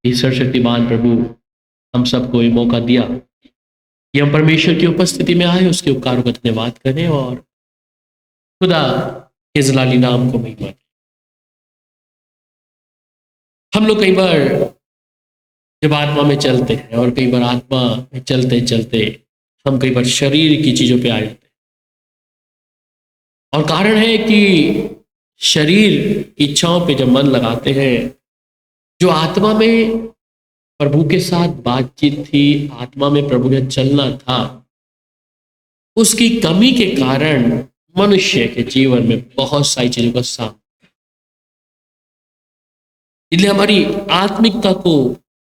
कि सर्वशक्तिमान प्रभु हम सबको ये मौका दिया कि हम परमेश्वर की उपस्थिति में आए, उसके उपकारों का धन्यवाद करें और खुदा के जलाली नाम को महिमा दें। हम लोग कई बार जब आत्मा में चलते हैं और कई बार आत्मा में चलते चलते हम कई बार शरीर की चीज़ों पे आ जाते हैं, और कारण है कि शरीर की इच्छाओं पे जब मन लगाते हैं, जो आत्मा में प्रभु के साथ बातचीत थी, आत्मा में प्रभु ने चलना था, उसकी कमी के कारण मनुष्य के जीवन में बहुत सारी चीजों का सामना। इसलिए हमारी आत्मिकता को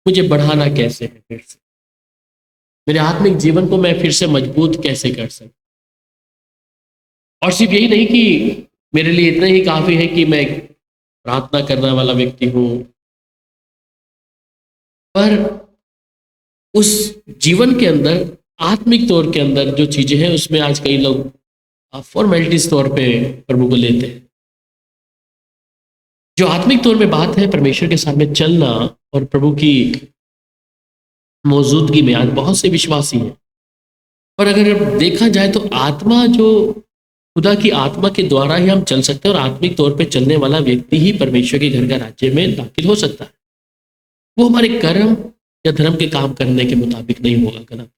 मुझे बढ़ाना कैसे है, फिर से मेरे आत्मिक जीवन को मैं फिर से मजबूत कैसे कर सकता। और सिर्फ यही नहीं कि मेरे लिए इतना ही काफी है कि मैं प्रार्थना करने वाला व्यक्ति हूं, पर उस जीवन के अंदर आत्मिक तौर के अंदर जो चीजें हैं उसमें आज कई लोग फॉर्मेलिटीज तौर पे प्रभु को लेते हैं। जो आत्मिक तौर में बात है परमेश्वर के साथ में चलना और प्रभु की मौजूदगी में, आज बहुत से विश्वासी हैं, और अगर देखा जाए तो आत्मा जो खुदा की आत्मा के द्वारा ही हम चल सकते हैं, और आत्मिक तौर पे चलने वाला व्यक्ति ही परमेश्वर के घर का राज्य में दाखिल हो सकता है। वो हमारे कर्म या धर्म के काम करने के मुताबिक नहीं होगा गलत।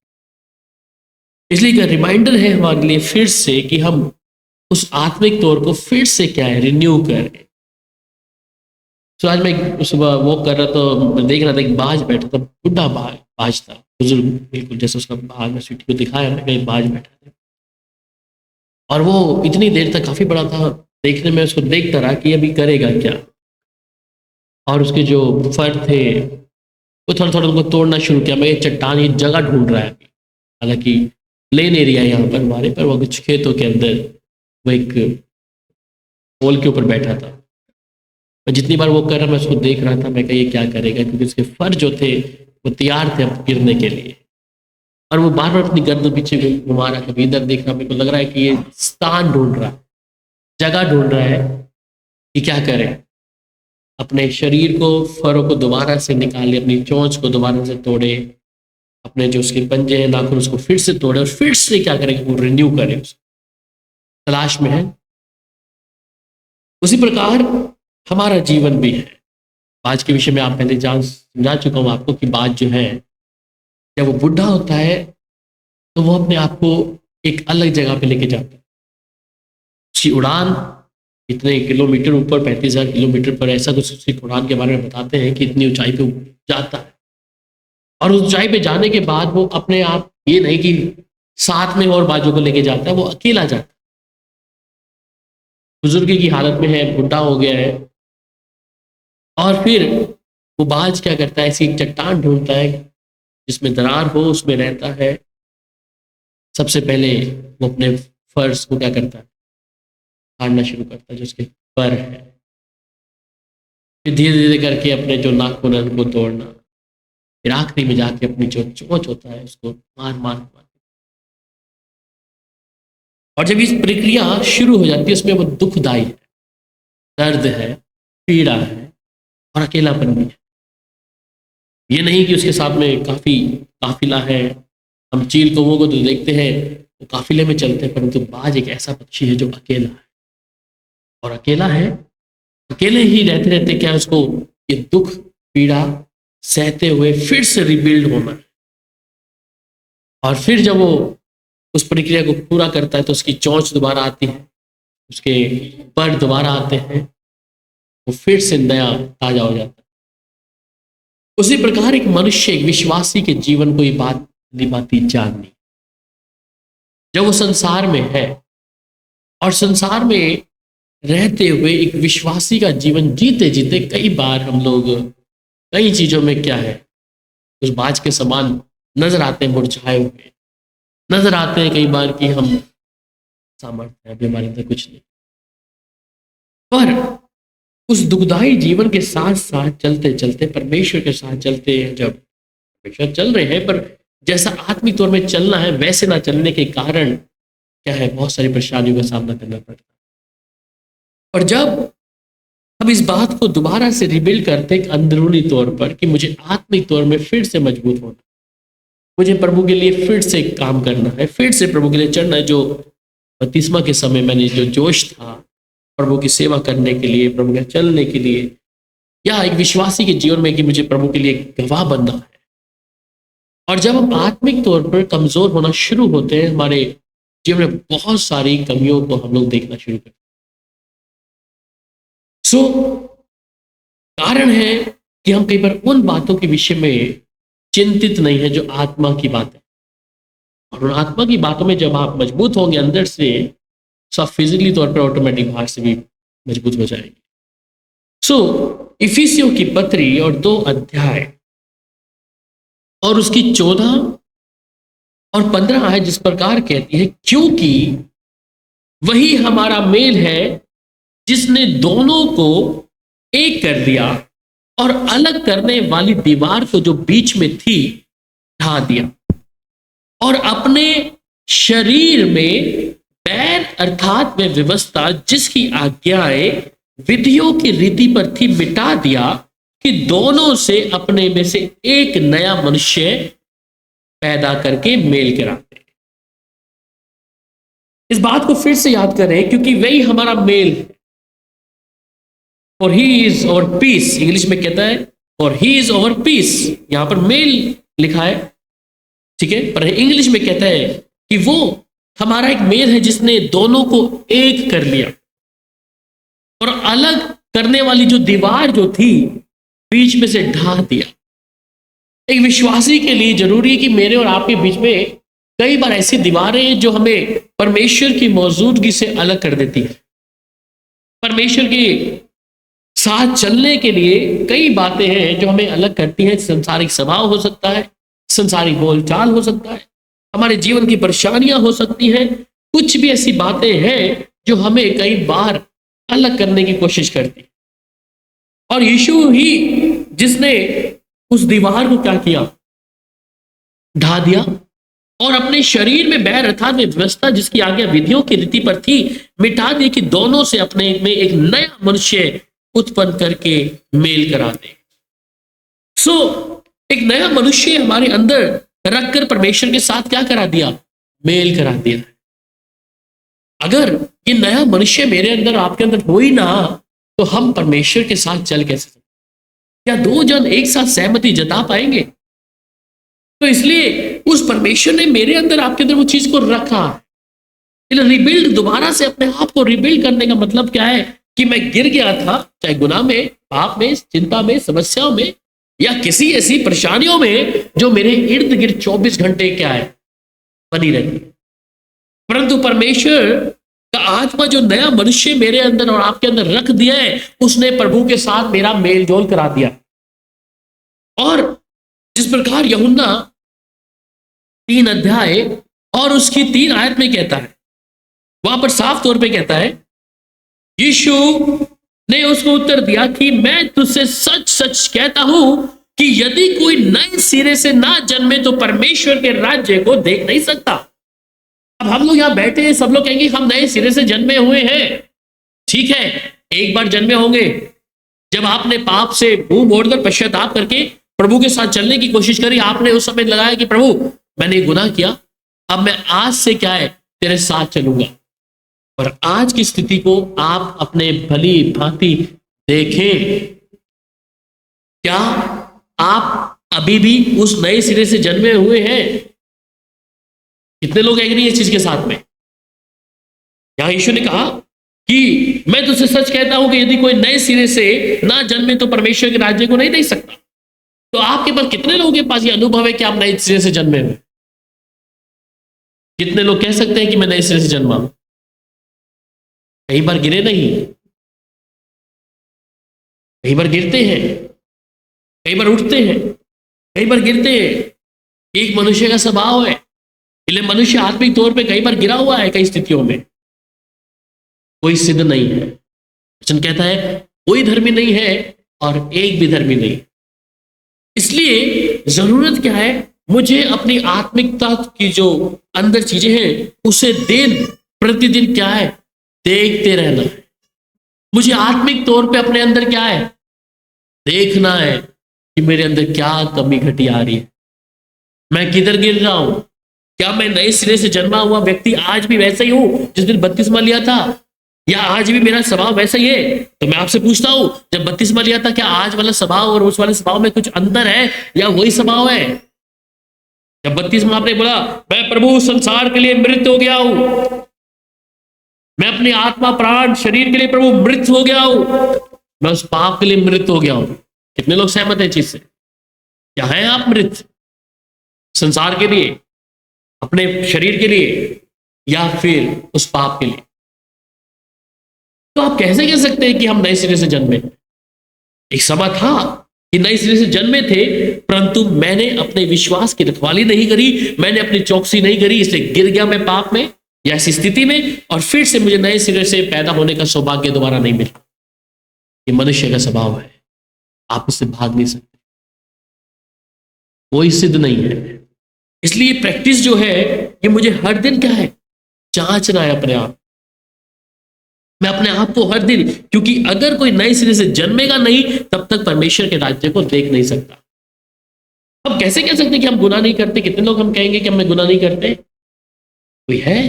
इसलिए एक रिमाइंडर है हमारे लिए फिर से कि हम उस आत्मिक तौर को फिर से क्या है, रिन्यू करें। तो आज मैं सुबह वॉक कर रहा था, मैं देख रहा था एक बाज बैठा था, बुढ़ा बाज था, बुजुर्ग बिल्कुल, जैसे उसका बाज में सीटी को दिखाया, मैं कहीं बाज बैठा था, और वो इतनी देर तक काफी बड़ा था, देखने में उसको देखता रहा कि अभी करेगा क्या। और उसके जो फर थे वो थोड़ा थोड़ा उनको तोड़ना शुरू किया। मैं ये चट्टान, ये जगह ढूंढ रहा है अभी, हालांकि प्लेन एरिया है यहाँ पर हमारे, पर वो कुछ खेतों के अंदर वो एक पोल के ऊपर बैठा था। मैं जितनी बार वो कर रहा, मैं उसको देख रहा था, मैं कहा ये क्या करेगा, क्योंकि उसके फर जो थे वो तैयार थे अब गिरने के लिए, और वो बार बार अपनी गर्दन पीछे घुमा रहा, कभी इधर देख रहा। मेरे को लग रहा है कि ये स्थान ढूंढ रहा है, जगह ढूंढ रहा है कि क्या करे, अपने शरीर को, फरों को दोबारा से निकाले, अपनी चोंच को दोबारा से तोड़े, अपने जो उसके पंजे हैं, नाखून, उसको फिर से तोड़े, और फिर से क्या करे, वो रिन्यू करे, उसको तलाश में है। उसी प्रकार हमारा जीवन भी है। बाज के विषय में आप पहले समझा चुका हूं आपको कि बाज जो है, जब वो बुढ़ा होता है तो वो अपने आप को एक अलग जगह पे लेके जाता है। उसकी उड़ान इतने किलोमीटर ऊपर, 35,000 किलोमीटर पर, ऐसा कुछ उसकी उड़ान के बारे में बताते हैं कि इतनी ऊंचाई पे जाता है। और उस ऊंचाई पे जाने के बाद वो अपने आप, ये नहीं कि साथ में और बाजों को लेके जाता है, वो अकेला जाता है। बुजुर्गी की हालत में है, बुढ़ा हो गया है, और फिर वो बाज क्या करता है, ऐसी एक चट्टान ढूंढता है जिसमें दरार हो, उसमें रहता है। सबसे पहले वो अपने फर्श को क्या करता है, फाड़ना शुरू करता है, जो उसके पर है। फिर धीरे धीरे करके अपने जो नाखून है उनको तोड़ना, फिर आखिरी में जाके अपनी जो चोंच होता है उसको मार मार मार। और जब इस प्रक्रिया शुरू हो जाती है, उसमें वो दुखदाई है, दर्द है, पीड़ा है, और अकेलापन भी है। ये नहीं कि उसके साथ में काफिला है। हम चील कौवों को तो देखते हैं वो काफिले में चलते हैं, परंतु बाज एक ऐसा पक्षी है जो अकेला है, और अकेला है, अकेले ही रहते रहते क्या उसको ये दुख पीड़ा सहते हुए फिर से रिबिल्ड होना है। और फिर जब वो उस प्रक्रिया को पूरा करता है तो उसकी चोंच दोबारा आती है, उसके पर दोबारा आते हैं, वो फिर से नया ताजा हो जाता है। उसी प्रकार एक मनुष्य, एक विश्वासी के जीवन को ये बात निभाती जाननी, जब वो संसार में है और संसार में रहते हुए एक विश्वासी का जीवन जीते जीते कई बार हम लोग कई चीजों में क्या है, उस बाज के समान नजर आते हैं, मुरझाए हुए नजर आते हैं कई बार कि हम सामर्थ्य है, अभी हमारे अंदर कुछ नहीं। पर उस दुखदाई जीवन के साथ साथ चलते चलते, परमेश्वर के साथ चलते हैं, जब परमेश्वर चल रहे हैं, पर जैसा आत्मिक तौर में चलना है वैसे ना चलने के कारण क्या है, बहुत सारी परेशानियों का सामना करना पड़ता है। और जब अब इस बात को दोबारा से रिबिल्ड करते हैं एक अंदरूनी तौर पर कि मुझे आत्मिक तौर में फिर से मजबूत होना, मुझे प्रभु के लिए फिर से काम करना है, फिर से प्रभु के लिए चढ़ना है। जो बपतिस्मा के समय मैंने जो जोश था प्रभु की सेवा करने के लिए, प्रभु के चलने के लिए, या एक विश्वासी के जीवन में कि मुझे प्रभु के लिए गवाह बनना है। और जब हम आत्मिक तौर पर कमजोर होना शुरू होते हैं, हमारे जीवन में बहुत सारी कमियों को हम लोग देखना शुरू करते हैं। सो कारण है कि हम कई बार उन बातों के विषय में चिंतित नहीं है जो आत्मा की बात है। और उन आत्मा की बातों में जब आप मजबूत होंगे अंदर से, तो आप फिजिकली तौर पर ऑटोमेटिक बाहर से भी मजबूत हो जाएंगे। सो इफिसियों की पत्री और 2 अध्याय और उसकी 14 और 15 आयत जिस प्रकार कहती है, क्योंकि वही हमारा मेल है जिसने दोनों को एक कर दिया और अलग करने वाली दीवार को जो बीच में थी ढा दिया, और अपने शरीर में बैर अर्थात में व्यवस्था जिसकी आज्ञाएं विधियों की रीति पर थी मिटा दिया, कि दोनों से अपने में से एक नया मनुष्य पैदा करके मेल कराते। इस बात को फिर से याद करें, क्योंकि वही हमारा मेल है। और ही इज और पीस, इंग्लिश में कहता है और ही इज और पीस, यहां पर मेल लिखा है, ठीक है, पर इंग्लिश में कहता है कि वो हमारा एक मेल है जिसने दोनों को एक कर लिया, और अलग करने वाली जो दीवार जो थी बीच में से ढा दिया। एक विश्वासी के लिए जरूरी है कि मेरे और आपके बीच में कई बार ऐसी दीवारें जो हमें परमेश्वर की मौजूदगी से अलग कर देती है। परमेश्वर के साथ चलने के लिए कई बातें हैं जो हमें अलग करती हैं। संसारिक स्वभाव हो सकता है, संसारिक बोलचाल हो सकता है, हमारे जीवन की परेशानियां हो सकती हैं, कुछ भी ऐसी बातें हैं जो हमें कई बार अलग करने की कोशिश करती है। और यीशु ही जिसने उस दीवार को क्या किया, ढा दिया, और अपने शरीर में बैर अर्थात में व्यवस्था जिसकी आज्ञा विधियों की रीति पर थी मिटा दी, कि दोनों से अपने में एक नया मनुष्य उत्पन्न करके मेल करा दे। सो एक नया मनुष्य हमारे अंदर रखकर परमेश्वर के साथ क्या करा दिया, मेल करा दिया। अगर ये नया मनुष्य मेरे अंदर आपके अंदर हो ही ना, तो हम परमेश्वर के साथ चल कैसे सकते? क्या 2 जन एक साथ सहमति जता पाएंगे? तो इसलिए उस परमेश्वर ने मेरे अंदर आपके अंदर वो चीज को रखा। रिबिल्ड, दोबारा से अपने आप को रिबिल्ड करने का मतलब क्या है कि मैं गिर गया था, चाहे गुनाह में, पाप में, चिंता में, समस्याओं में, या किसी ऐसी परेशानियों में जो मेरे इर्द गिर्द 24 घंटे क्या है बनी रहती है। परंतु परमेश्वर का आत्मा जो नया मनुष्य मेरे अंदर और आपके अंदर रख दिया है, उसने प्रभु के साथ मेरा मेल जोल करा दिया। और जिस प्रकार यूहन्ना 3 अध्याय और उसकी 3 आयत में कहता है, वहां पर साफ तौर पे कहता है, यीशु ने उसको उत्तर दिया कि मैं तुझसे सच सच कहता हूं कि यदि कोई नए सिरे से ना जन्मे तो परमेश्वर के राज्य को देख नहीं सकता। अब हम लोग यहां बैठे हैं, सब लोग कहेंगे हम नए सिरे से जन्मे हुए हैं। ठीक है, एक बार जन्मे होंगे जब आपने पाप से मुंह मोड़कर पश्चाताप करके प्रभु के साथ चलने की कोशिश करी। आपने उस समय लगाया कि प्रभु मैंने गुनाह किया, अब मैं आज से क्या है तेरे साथ चलूंगा। और आज की स्थिति को आप अपने भली भांति देखें, क्या आप अभी भी उस नए सिरे से जन्मे हुए हैं? कितने लोग एग्री हैं इस चीज के साथ में? यहां यीशु ने कहा कि मैं तुझसे सच कहता हूं कि यदि कोई नए सिरे से ना जन्मे तो परमेश्वर के राज्य को नहीं देख सकता। तो आपके पास कितने लोगों के पास ये अनुभव है कि आप नए सिरे से जन्मे हुए? कितने लोग कह सकते हैं कि मैं नए सिरे से जन्मा हूं? कई बार गिरे नहीं, कई बार गिरते हैं, कई बार उठते हैं, कई बार गिरते हैं। एक मनुष्य का स्वभाव है, इसलिए मनुष्य आत्मिक तौर पे कई बार गिरा हुआ है। कई स्थितियों में कोई सिद्ध नहीं है। वचन कहता है कोई धर्मी नहीं है और एक भी धर्मी नहीं। इसलिए जरूरत क्या है, मुझे अपनी आत्मिकता की जो अंदर चीजें हैं उसे दिन प्रतिदिन क्या है देखते रहना है। मुझे आत्मिक तौर पे अपने अंदर क्या है, देखना है कि मेरे अंदर क्या कमी घटी आ रही है, मैं किधर गिर रहा हूं। क्या मैं नए सिरे से जन्मा हुआ व्यक्ति आज भी वैसा ही हूं जिस दिन बपतिस्मा लिया था, या आज भी मेरा स्वभाव वैसा ही है? तो मैं आपसे पूछता हूं, जब बपतिस्मा लिया था क्या आज वाला स्वभाव और उस वाले स्वभाव में कुछ अंतर है, या वही स्वभाव है? जब बपतिस्मा आपने बोला मैं प्रभु संसार के लिए मृत हो गया हूं, मैं अपनी आत्मा प्राण शरीर के लिए प्रभु मृत हो गया हूं, मैं उस पाप के लिए मृत हो गया हूं। कितने लोग सहमत हैं चीज से? क्या है आप मृत संसार के लिए, अपने शरीर के लिए, या फिर उस पाप के लिए? तो आप कैसे कह सकते हैं कि हम नए सिरे से जन्मे? एक समय था कि नए सिरे से जन्मे थे, परंतु मैंने अपने विश्वास की रखवाली नहीं करी, मैंने अपनी चौकसी नहीं करी, इसलिए गिर गया मैं पाप में या ऐसी स्थिति में, और फिर से मुझे नए सिरे से पैदा होने का सौभाग्य दोबारा नहीं मिला। ये मनुष्य का स्वभाव है, आप इससे भाग नहीं सकते, कोई सिद्ध नहीं है। इसलिए प्रैक्टिस जो है ये मुझे हर दिन क्या है, जांचना है अपने आप। मैं अपने आप को हर दिन, क्योंकि अगर कोई नए सिरे से जन्मेगा नहीं तब तक परमेश्वर के राज्य को देख नहीं सकता। हम कैसे कह सकते हैं कि हम गुनाह नहीं करते? कितने लोग हम कहेंगे कि हम गुनाह नहीं करते? कोई है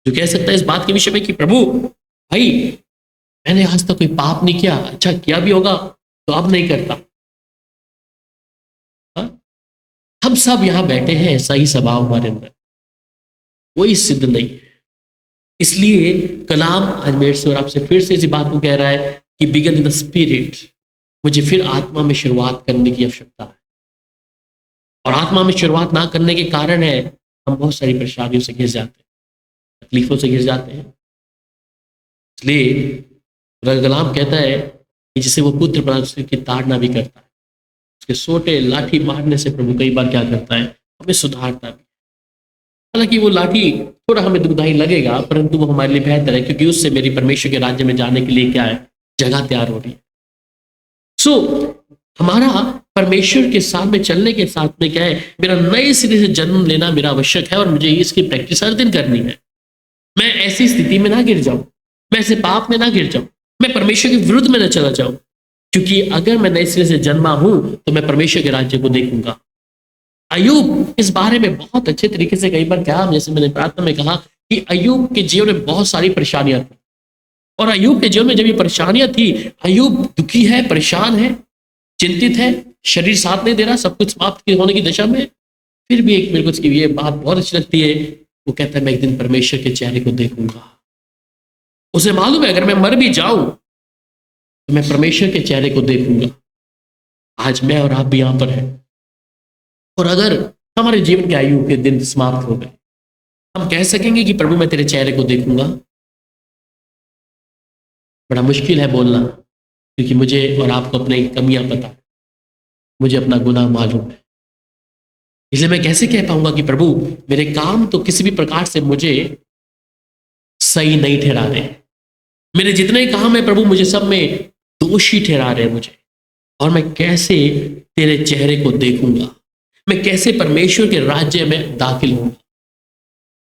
जो कह सकता है इस बात के विषय में कि प्रभु भाई मैंने आज तक कोई पाप नहीं किया, अच्छा किया भी होगा तो अब नहीं करता? हाँ? हम सब यहां बैठे हैं, ऐसा ही स्वभाव हमारे अंदर, कोई सिद्ध नहीं है। इसलिए कलाम आज मेरे से और आपसे फिर से इसी बात को कह रहा है कि बिगिन इन द स्पिरिट, मुझे फिर आत्मा में शुरुआत करने की आवश्यकता है। और आत्मा में शुरुआत ना करने के कारण है हम बहुत सारी परेशानियों से घिर जाते हैं, तकलीफों से घिर जाते हैं। इसलिए कलाम कहता है कि जिसे वो पुत्र बना उसकी ताड़ना भी करता है, उसके सोटे लाठी मारने से प्रभु कई बार क्या करता है, हमें सुधारता भी। हालांकि वो लाठी थोड़ा हमें दुखदाई लगेगा, परंतु वो हमारे लिए बेहतर है, क्योंकि उससे मेरी परमेश्वर के राज्य में जाने के लिए क्या है, जगह तैयार हो रही है। सो हमारा परमेश्वर के साथ में चलने के साथ में क्या है, मेरा नए सिरे से जन्म लेना मेरा आवश्यक है, और मुझे इसकी प्रैक्टिस हर दिन करनी है। मैं ऐसी स्थिति में ना गिर जाऊं, मैं ऐसे पाप में ना गिर जाऊं, मैं परमेश्वर के विरुद्ध में ना चला जाऊं, क्योंकि अगर मैं नए सिरे से जन्मा हूं तो मैं परमेश्वर के राज्य को देखूंगा। अय्यूब इस बारे में बहुत अच्छे तरीके से कई बार कहा, जैसे मैंने प्रार्थना में कहा कि अय्यूब के जीवन में बहुत सारी परेशानियां थी, और अय्यूब के जीवन में जब ये परेशानियां थी, अय्यूब दुखी है, परेशान है, चिंतित है, शरीर साथ नहीं दे रहा, सब कुछ समाप्त होने की दशा में, फिर भी एक मेरे को उसकी ये बात बहुत अच्छी लगती है, वो कहता है मैं एक दिन परमेश्वर के चेहरे को देखूंगा। उसे मालूम है अगर मैं मर भी जाऊं तो मैं परमेश्वर के चेहरे को देखूंगा। आज मैं और आप भी यहां पर हैं, और अगर हमारे जीवन के आयु के दिन समाप्त हो गए, हम कह सकेंगे कि प्रभु मैं तेरे चेहरे को देखूंगा? बड़ा मुश्किल है बोलना, क्योंकि मुझे और आपको अपनी कमियां पता है, मुझे अपना गुनाह मालूम है। इसलिए मैं कैसे कह पाऊंगा कि प्रभु मेरे काम तो किसी भी प्रकार से मुझे सही नहीं ठहरा रहे, मेरे जितने काम है प्रभु मुझे सब में दोषी ठहरा रहे मुझे, और मैं कैसे तेरे चेहरे को देखूंगा, मैं कैसे परमेश्वर के राज्य में दाखिल हूंगा?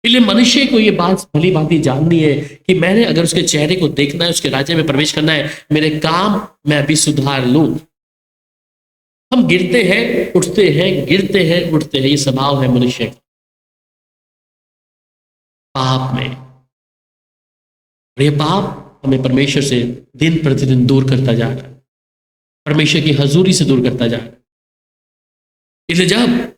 इसलिए मनुष्य को ये बात भली भांति जाननी है कि मैंने अगर उसके चेहरे को देखना है, उसके राज्य में प्रवेश करना है, मेरे काम मैं अभी सुधार लूं। हम गिरते हैं उठते हैं, गिरते हैं उठते हैं, ये स्वभाव है मनुष्य का पाप में। और ये पाप हमें परमेश्वर से दिन प्रतिदिन दूर करता जा रहा है, परमेश्वर की हजूरी से दूर करता जा रहा है। इसलिए जब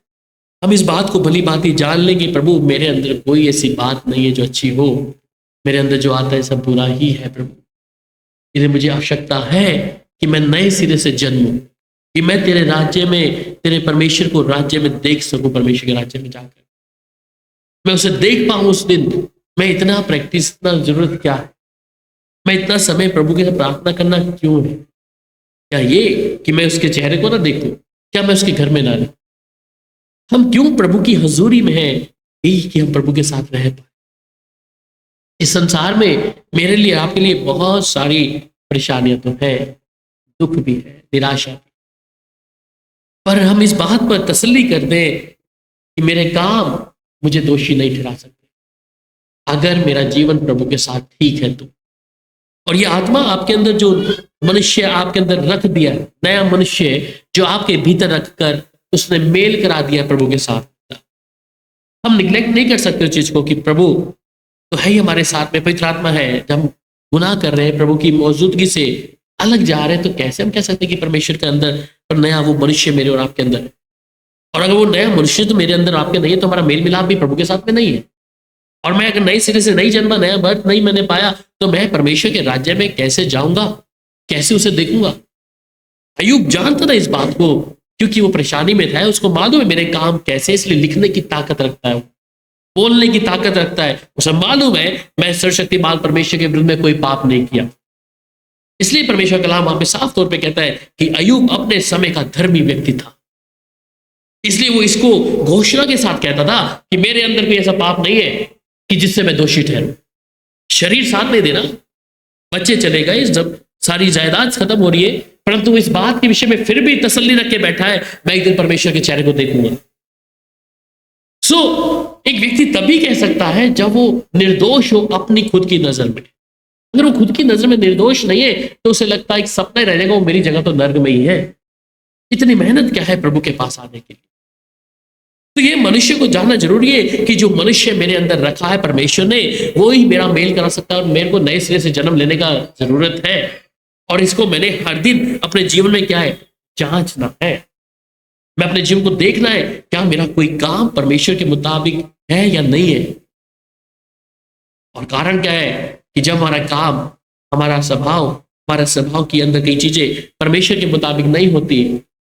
हम इस बात को भली भांति जान लेंगे, प्रभु मेरे अंदर कोई ऐसी बात नहीं है जो अच्छी हो, मेरे अंदर जो आता है सब बुरा ही है प्रभु, इसलिए मुझे आवश्यकता है कि मैं नए सिरे से जन्मूं, कि मैं तेरे राज्य में, तेरे परमेश्वर को राज्य में देख सकूं, परमेश्वर के राज्य में जाकर मैं उसे देख पाऊं उस दिन। मैं इतना प्रैक्टिस, इतना जरूरत क्या है, मैं इतना समय प्रभु के साथ प्रार्थना करना क्यों है? क्या ये कि मैं उसके चेहरे को ना देखूं? क्या मैं उसके घर में ना रहूं? हम क्यों प्रभु की हजूरी में हैं? यही कि हम प्रभु के साथ रह पाए। इस संसार में मेरे लिए, आपके लिए बहुत सारी परेशानियां तो है, दुख भी है, निराशा भी, पर हम इस बात पर तसल्ली कर दें कि मेरे काम मुझे दोषी नहीं ठहरा सकते अगर मेरा जीवन प्रभु के साथ ठीक है तो। और ये आत्मा आपके अंदर जो मनुष्य आपके अंदर रख दिया है, नया मनुष्य जो आपके भीतर रखकर उसने मेल करा दिया प्रभु के साथ। हम निग्लेक्ट नहीं कर सकते उस चीज को कि प्रभु तो है ही हमारे साथ में, पवित्र आत्मा है। जब हम गुनाह कर रहे हैं, प्रभु की मौजूदगी से अलग जा रहे हैं, तो कैसे हम कह सकते हैं कि परमेश्वर के अंदर और नया वो मनुष्य मेरे और आपके अंदर है। और अगर वो नया मनुष्य तो मेरे अंदर आपके नहीं है, तो हमारा मेल मिलाप भी प्रभु के साथ में नहीं है। और मैं अगर नए सिरे से नहीं जन्मा, नया बर्थ नहीं मैंने पाया, तो मैं परमेश्वर के राज्य में कैसे जाऊंगा, कैसे उसे देखूंगा। अय्यूब जानता था इस बात को, क्योंकि वो परेशानी में था। उसको मालूम है मेरे काम कैसे, इसलिए लिखने की ताकत रखता है, बोलने की ताकत रखता है। उसे मालूम है मैं सर्वशक्तिमान परमेश्वर के विरुद्ध में कोई पाप नहीं किया। इसलिए परमेश्वर का कलाम वहां पे साफ तौर पे कहता है कि अय्यूब अपने समय का धर्मी व्यक्ति था। इसलिए वो इसको घोषणा के साथ कहता था कि मेरे अंदर कोई ऐसा पाप नहीं है कि जिससे मैं दोषी ठहरूं। शरीर साथ नहीं देना, बच्चे चले गए, जब सारी जायदाद खत्म हो रही है, परंतु इस बात के विषय में फिर भी तसल्ली रख के बैठा है, मैं एक दिन परमेश्वर के चेहरे को देखूंगा। एक व्यक्ति तभी कह सकता है जब वो निर्दोष हो अपनी खुद की नजर में। अगर वो खुद की नजर में निर्दोष नहीं है, तो उसे लगता है कि सपना ही रह जाएगा, वो मेरी जगह तो नर्क में ही है। इतनी मेहनत क्या है प्रभु के पास आने के लिए। तो ये मनुष्य को जानना जरूरी है कि जो मनुष्य मेरे अंदर रखा है परमेश्वर ने, वो ही मेरा मेल करा सकता है। और मेरे को नए सिरे से जन्म लेने का जरूरत है, और इसको मैंने हर दिन अपने जीवन में क्या है, जांचना है। मैं अपने जीवन को देखना है, क्या मेरा कोई काम परमेश्वर के मुताबिक है या नहीं है। और कारण क्या है कि जब हमारा काम, हमारा स्वभाव के अंदर कई चीजें परमेश्वर के मुताबिक नहीं होती,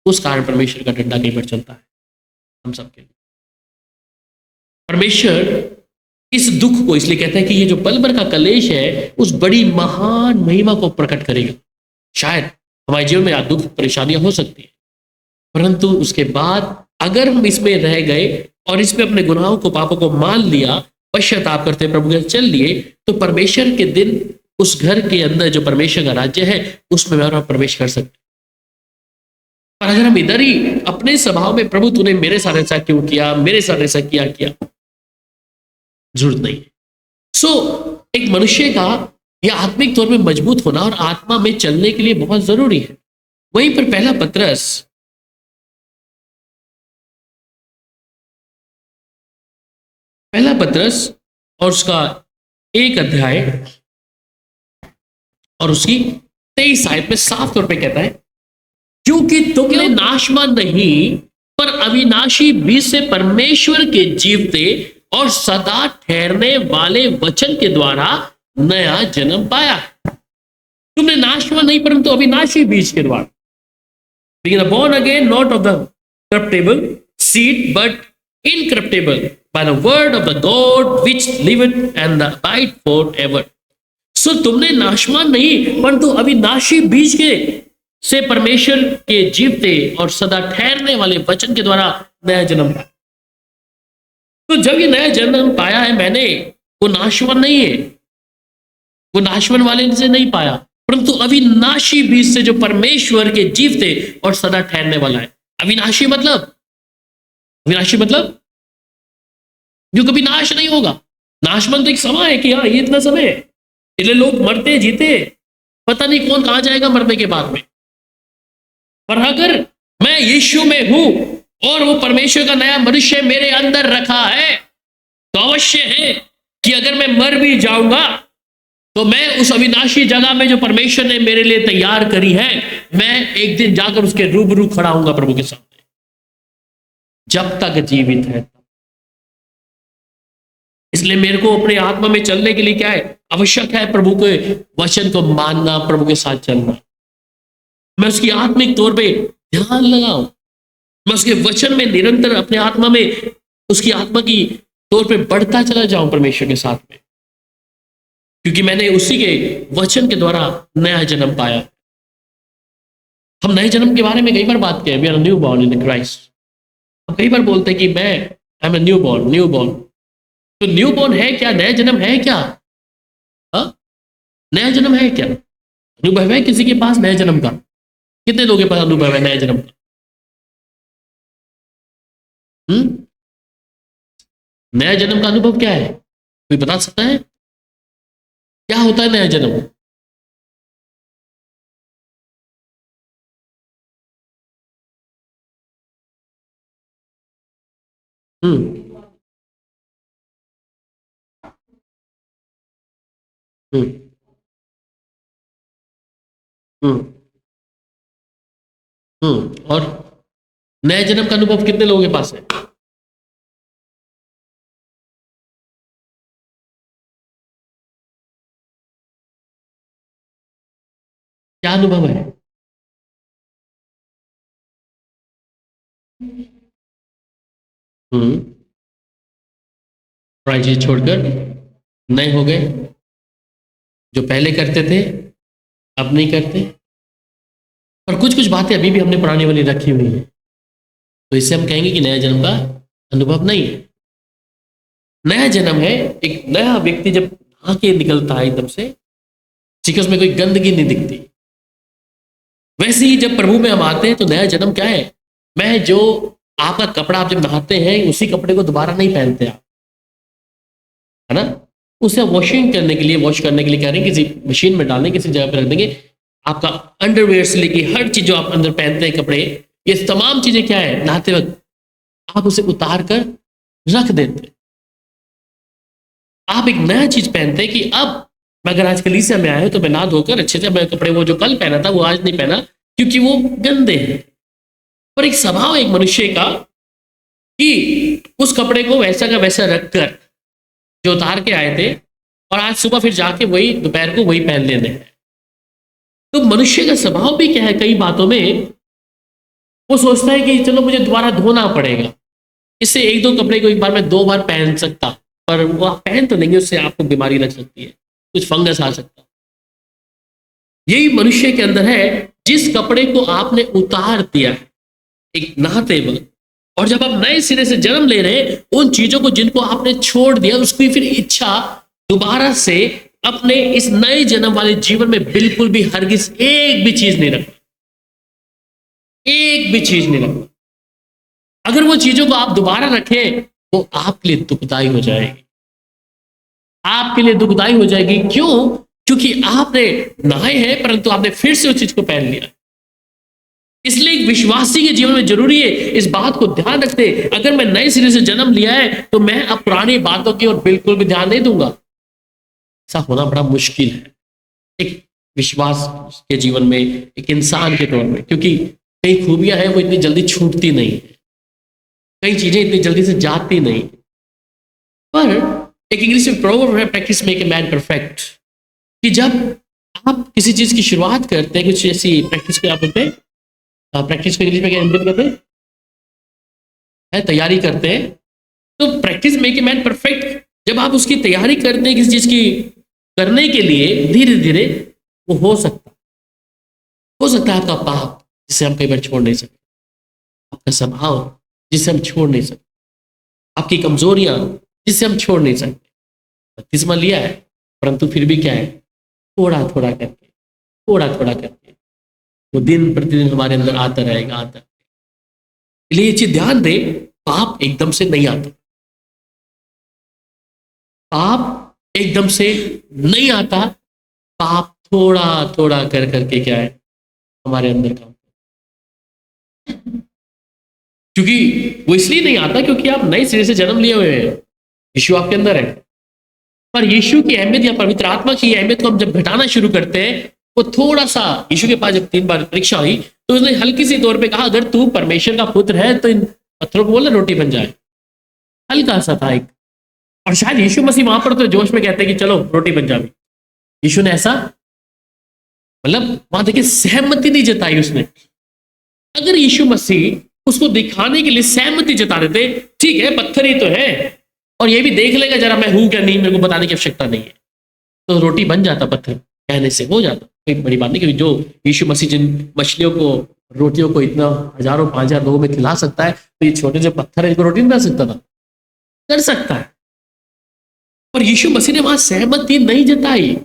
उस कारण परमेश्वर का डंडा कई बार चलता है हम सबके लिए। परमेश्वर इस दुख को इसलिए कहता है कि ये जो पल भर का कलेश है, उस बड़ी महान महिमा को प्रकट करेगा। शायद हमारे जीवन में दुख परेशानियां हो सकती है, परंतु उसके बाद अगर हम इसमें रह गए और इसमें अपने गुनाहों को, पापों को मान लिया, पश्चाताप करते प्रभु के चल लिए, तो परमेश्वर के दिन उस घर के अंदर जो परमेश्वर का राज्य है, उसमें मैं और आप प्रवेश कर सकते। और अगर हम इधर ही अपने स्वभाव में, प्रभु तूने मेरे साथ ऐसा क्यों किया, मेरे साथ ऐसा किया, जरूरत नहीं है। एक मनुष्य का यह आत्मिक तौर पे मजबूत होना और आत्मा में चलने के लिए बहुत जरूरी है। वहीं पर पहला पत्रस और उसका 1 अध्याय और उसकी 23 आयत में साफ तौर पे कहता है, क्योंकि तुमने नाशवान नहीं पर अविनाशी बीज से परमेश्वर के जीवते और सदा ठहरने वाले वचन के द्वारा नया जन्म पाया। तुमने नाशवान नहीं परंतु अविनाशी बीज के द्वारा, being born again not of the corruptible seed but incorruptible by the word of the God which liveth and abide forever। तुमने नाशवान नहीं परंतु अविनाशी बीज के से परमेश्वर के जीवते और सदा ठहरने वाले वचन के द्वारा नया जन्म पाया। तो जब ये नया जन्म पाया है मैंने, वो नाशवान नहीं है, वो नाशवान वाले से नहीं पाया, परंतु अविनाशी बीज से जो परमेश्वर के जीवते और सदा ठहरने वाला है। अविनाशी मतलब जो कभी नाश नहीं होगा। नाशवान तो एक समय है कि हाँ ये इतना समय है, इसलिए लोग मरते जीते, पता नहीं कौन कहां जाएगा मरने के बाद में। पर अगर मैं यीशु में हूं और वो परमेश्वर का नया मनुष्य मेरे अंदर रखा है, तो अवश्य है कि अगर मैं मर भी जाऊंगा तो मैं उस अविनाशी जगह में जो परमेश्वर ने मेरे लिए तैयार करी है, मैं एक दिन जाकर उसके रूबरू खड़ा होऊंगा प्रभु के सामने, जब तक जीवित है। इसलिए मेरे को अपने आत्मा में चलने के लिए क्या है, आवश्यक है प्रभु के वचन को मानना, प्रभु के साथ चलना। मैं उसकी आत्मिक तौर पे ध्यान लगाऊं, मैं उसके वचन में निरंतर अपने आत्मा में उसकी आत्मा की तौर पे बढ़ता चला जाऊं परमेश्वर के साथ में, क्योंकि मैंने उसी के वचन के द्वारा नया जन्म पाया। हम नए जन्म के बारे में कई बार बात किया, we are newborn in Christ. हम कई बार बोलते हैं कि मैं आई एम न्यू बॉर्न। तो न्यू बॉर्न है क्या, नया जन्म है क्या? नया जन्म है क्या? अनुभव है किसी के पास नए जन्म का? कितने लोगों के पास अनुभव है नए जन्म का? नया जन्म का अनुभव क्या है, कोई बता सकता है? क्या होता है नया जन्म? हम्म हम्म हम्म और नए जन्म का अनुभव कितने लोगों के पास है? क्या अनुभव है? हम्म पुरानी चीज छोड़कर नए हो गए, जो पहले करते थे अब नहीं करते, और कुछ कुछ बातें अभी भी हमने पुरानी वाली रखी हुई है, तो इससे हम कहेंगे कि नया जन्म का अनुभव नहीं है। नया जन्म है, एक नया व्यक्ति जब नहा के निकलता है एकदम से, ठीक है, उसमें कोई गंदगी नहीं दिखती। वैसे ही जब प्रभु में हम आते हैं तो नया जन्म क्या है? मैं जो आपका कपड़ा आप जब नहाते हैं उसी कपड़े को दोबारा नहीं पहनते आप, है ना? उसे वॉशिंग करने के लिए, वॉश करने के लिए कह रहे हैं, किसी मशीन में डालने, किसी जगह पर रख देंगे। आपका अंडरवेयर से लेके हर चीज जो आप अंदर पहनते हैं कपड़े, ये तमाम चीजें क्या है, नहाते वक्त आप उसे उतार कर रख देते हैं। आप एक नया चीज पहनते हैं कि अब मैं अगर आज कलीसिया में आया हूं तो मैं नहा धोकर अच्छे से, मैं कपड़े वो जो कल पहना था वो आज नहीं पहना क्योंकि वो गंदे हैं। पर एक स्वभाव एक मनुष्य का कि उस कपड़े को वैसा का वैसा रखकर जो उतार के आए थे, और आज सुबह फिर जाके वही दोपहर को वही पहन लेने हैं। तो मनुष्य का स्वभाव भी क्या है, कई बातों में वो सोचता है कि चलो मुझे दोबारा धोना पड़ेगा, इससे एक दो कपड़े को एक बार मैं दो बार पहन सकता, पर वो आप पहन तो लेंगे, उससे आपको बीमारी लग सकती है, कुछ फंगस आ सकता है। यही मनुष्य के अंदर है, जिस कपड़े को आपने उतार दिया है एक नहाते वक्त, और जब आप नए सिरे से जन्म ले रहे हैं, उन चीजों को जिनको आपने छोड़ दिया, उसकी फिर इच्छा दोबारा से अपने इस नए जन्म वाले जीवन में बिल्कुल भी हरगिज एक भी चीज नहीं रखना, एक भी चीज नहीं रखना। अगर वो चीजों को आप दोबारा रखें वो आपके लिए दुखदाई हो जाएगी, आपके लिए दुखदाई हो जाएगी। क्यों? क्योंकि आपने नहाए हैं परंतु आपने फिर से उस चीज को पहन लिया। इसलिए एक विश्वासी के जीवन में जरूरी है इस बात को ध्यान रखते, अगर मैं नए सिरे से जन्म लिया है तो मैं अब पुरानी बातों की ओर बिल्कुल भी ध्यान नहीं दूंगा। ऐसा होना बड़ा मुश्किल है एक विश्वास के जीवन में, एक इंसान के तौर में, क्योंकि कई खूबियां हैं वो इतनी जल्दी छूटती नहीं है, कई चीजें इतनी जल्दी से जाती नहीं। पर एक इंग्लिश में प्रोवर्ब है, practice make a man perfect, कि जब आप किसी चीज की शुरुआत करते हैं, कुछ ऐसी प्रैक्टिस को आप बोलते हैं, प्रैक्टिस को इंग्लिश में क्या हिंदी कहते हैं, है तैयारी करते हैं, तो practice make a man perfect, जब आप उसकी तैयारी करते हैं किसी चीज की करने के लिए, धीरे धीरे वो हो सकता है आपका पाप जिसे हम कई बार छोड़ नहीं सकते, आपका स्वभाव जिसे हम छोड़ नहीं सकते, आपकी कमजोरियां जिसे हम छोड़ नहीं सकते। बपतिस्मा लिया है परंतु फिर भी क्या है, थोड़ा थोड़ा करके, थोड़ा थोड़ा करके वो दिन प्रतिदिन हमारे अंदर आता रहेगा, आता रहेगा। इसलिए ये चीज ध्यान दे, पाप एकदम से नहीं आता, पाप एकदम से नहीं आता, पाप थोड़ा थोड़ा कर करके क्या है हमारे अंदर काम, क्योंकि वो इसलिए नहीं आता क्योंकि आप नए सिरे से जन्म लिए हुए हैं, यीशु आपके अंदर है। पर यीशु की अहमियत या पवित्र आत्मा की अहमियत को हम जब घटाना शुरू करते हैं, वो थोड़ा सा, यीशु के पास जब 3 बार परीक्षा हुई तो उसने हल्की सी तौर पे कहा, अगर तू परमेश्वर का पुत्र है तो इन पत्थरों को बोला रोटी बन जाए, हल्का सा था एक। और शायद यीशु मसीह वहां पर तो जोश में कहते हैं कि चलो रोटी बन जाए, यीशु ने ऐसा, मतलब वहां देखिए सहमति नहीं जताई उसने। अगर यीशु मसीह उसको दिखाने के लिए सहमति जता देते, ठीक है पत्थर ही तो है और ये भी देख लेगा जरा मैं हूं क्या नहीं, मेरे को बताने की आवश्यकता नहीं है, तो रोटी बन जाता, पत्थर कहने से हो जाता, कोई बड़ी बात नहीं। क्योंकि जो यीशु मसीह जिन मछलियों को, रोटियों को इतना हजारों 5000 लोगों में खिला सकता है, तो ये छोटे जो पत्थर है इनको रोटी नहीं बना सकता था, कर सकता है। पर यीशु मसीह ने वहां सहमति नहीं जताई।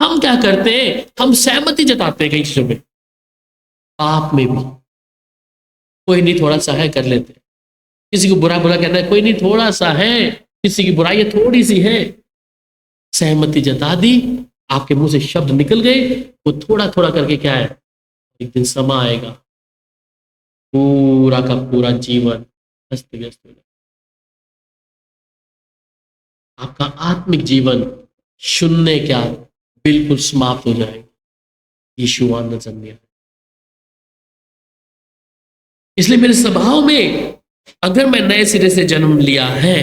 हम क्या करते हैं, हम सहमति जताते हैं कई चीजों में, पाप में भी कोई नहीं थोड़ा सा है कर लेते, किसी को बुरा बुरा कहना है, कोई नहीं थोड़ा सा है, किसी की बुराई थोड़ी सी है, सहमति जता दी, आपके मुंह से शब्द निकल गए, वो थोड़ा थोड़ा करके क्या है, एक दिन समा आएगा, पूरा का पूरा जीवन अस्त व्यस्त हो जाएगा। आपका आत्मिक जीवन शून्य क्या बिल्कुल समाप्त हो जाएगा। यीशु वहां नजर नहीं आए। इसलिए मेरे स्वभाव में अगर मैं नए सिरे से जन्म लिया है,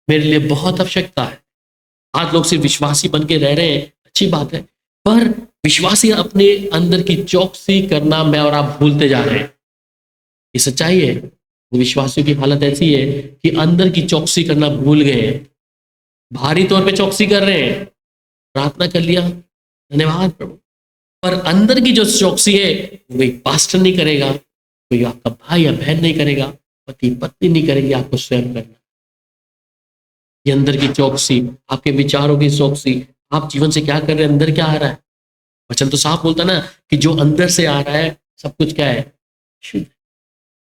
मेरे लिए बहुत आवश्यकता है। आज लोग सिर्फ विश्वासी बन के रह रहे हैं, अच्छी बात है, पर विश्वासी अपने अंदर की चौकसी करना मैं और आप भूलते जा रहे हैं। ये सच्चाई है। विश्वासियों की हालत ऐसी है कि अंदर की चौकसी करना भूल गए हैं। बाहरी तौर पे चौकसी कर रहे हैं, प्रार्थना कर लिया, धन्यवाद प्रभु, पर अंदर की जो चौकसी है वो एक पास्टर नहीं करेगा, कोई आपका भाई या बहन नहीं करेगा, पति पत्नी नहीं करेगी, आपको स्वयं करना। ये अंदर की चौकसी, आपके विचारों की चौकसी, आप जीवन से क्या कर रहे हैं, अंदर क्या आ रहा है। वचन तो साफ बोलता ना कि जो अंदर से आ रहा है सब कुछ क्या है, शुद्ध।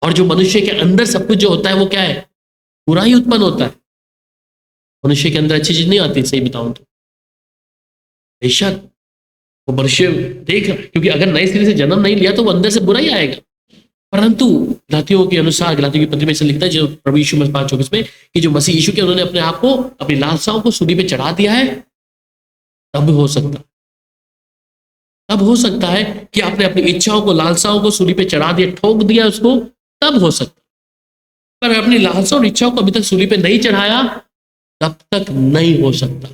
और जो मनुष्य के अंदर सब कुछ जो होता है वो क्या है, बुरा ही उत्पन्न होता है। मनुष्य के अंदर अच्छी चीज नहीं आती, सही बताऊं तो। बेशक वो मनुष्य देख रहा है, क्योंकि अगर नए सिरे से जन्म नहीं लिया तो वो अंदर से बुरा ही आएगा। परंतु गलातियों के अनुसार, गलातियों की पत्री में से लिखता है जो प्रभु यीशु में 5:24 में, कि जो मसीह यीशु के उन्होंने अपने आप को, अपनी लालसाओं को सूली पे चढ़ा दिया है, तब हो सकता है, तब हो सकता है कि आपने अपनी इच्छाओं को, लालसाओं को सूली पे चढ़ा दिया, ठोक दिया उसको, तब हो सकता है। पर अपनी लालसाओं और इच्छाओं को अभी तक सूली पे नहीं चढ़ाया, तब तक नहीं हो सकता।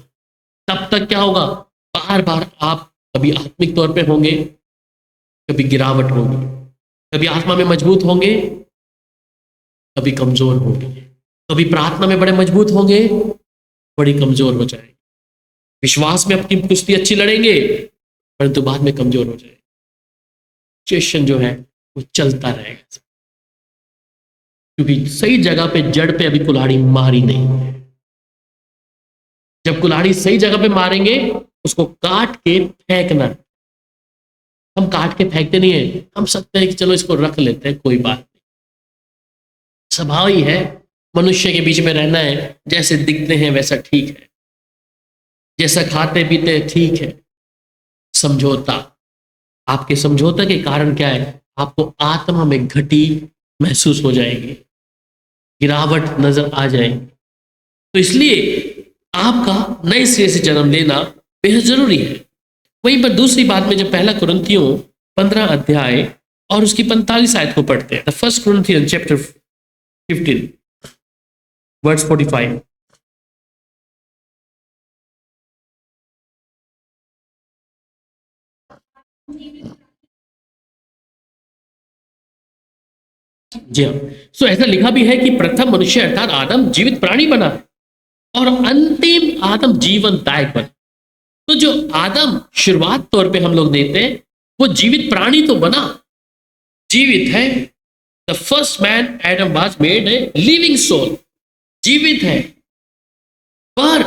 तब तक क्या होगा, बार बार आप कभी आत्मिक तौर पे होंगे, कभी गिरावट होगी, कभी आत्मा में मजबूत होंगे, कभी कमजोर होंगे, कभी प्रार्थना में बड़े मजबूत होंगे, बड़ी कमजोर हो जाएंगे, विश्वास में अपनी कुश्ती अच्छी लड़ेंगे, परंतु बाद में कमजोर हो जाएंगे। सिचुएशन जो है वो चलता रहेगा, क्योंकि सही जगह पे, जड़ पे अभी कुल्हाड़ी मारी नहीं है। जब कुल्हाड़ी सही जगह पे मारेंगे, उसको काट के फेंकना। हम काट के फेंकते नहीं है, हम सकते हैं कि चलो इसको रख लेते हैं, कोई बात नहीं। स्वभाव ही है मनुष्य के बीच में रहना है, जैसे दिखते हैं वैसा ठीक है, जैसा खाते पीते हैं ठीक है। समझौता, आपके समझौता के कारण क्या है, आपको आत्मा में घटी महसूस हो जाएगी, गिरावट नजर आ जाएगी। तो इसलिए आपका नए सिरे से जन्म लेना बेहद जरूरी है। वहीं पर दूसरी बात में जब पहला कुरिन्थियों 15 अध्याय और उसकी 45 आयत को पढ़ते हैं, फर्स्ट कुरिन्थियन चैप्टर 15 वर्स 45, जी हाँ। सो ऐसा लिखा भी है कि प्रथम मनुष्य अर्थात आदम जीवित प्राणी बना और अंतिम आदम जीवनदायक बना। तो जो आदम शुरुआत तौर पे हम लोग देते हैं, वो जीवित प्राणी तो बना, जीवित है। The first man Adam was made a living soul, जीवित है। पर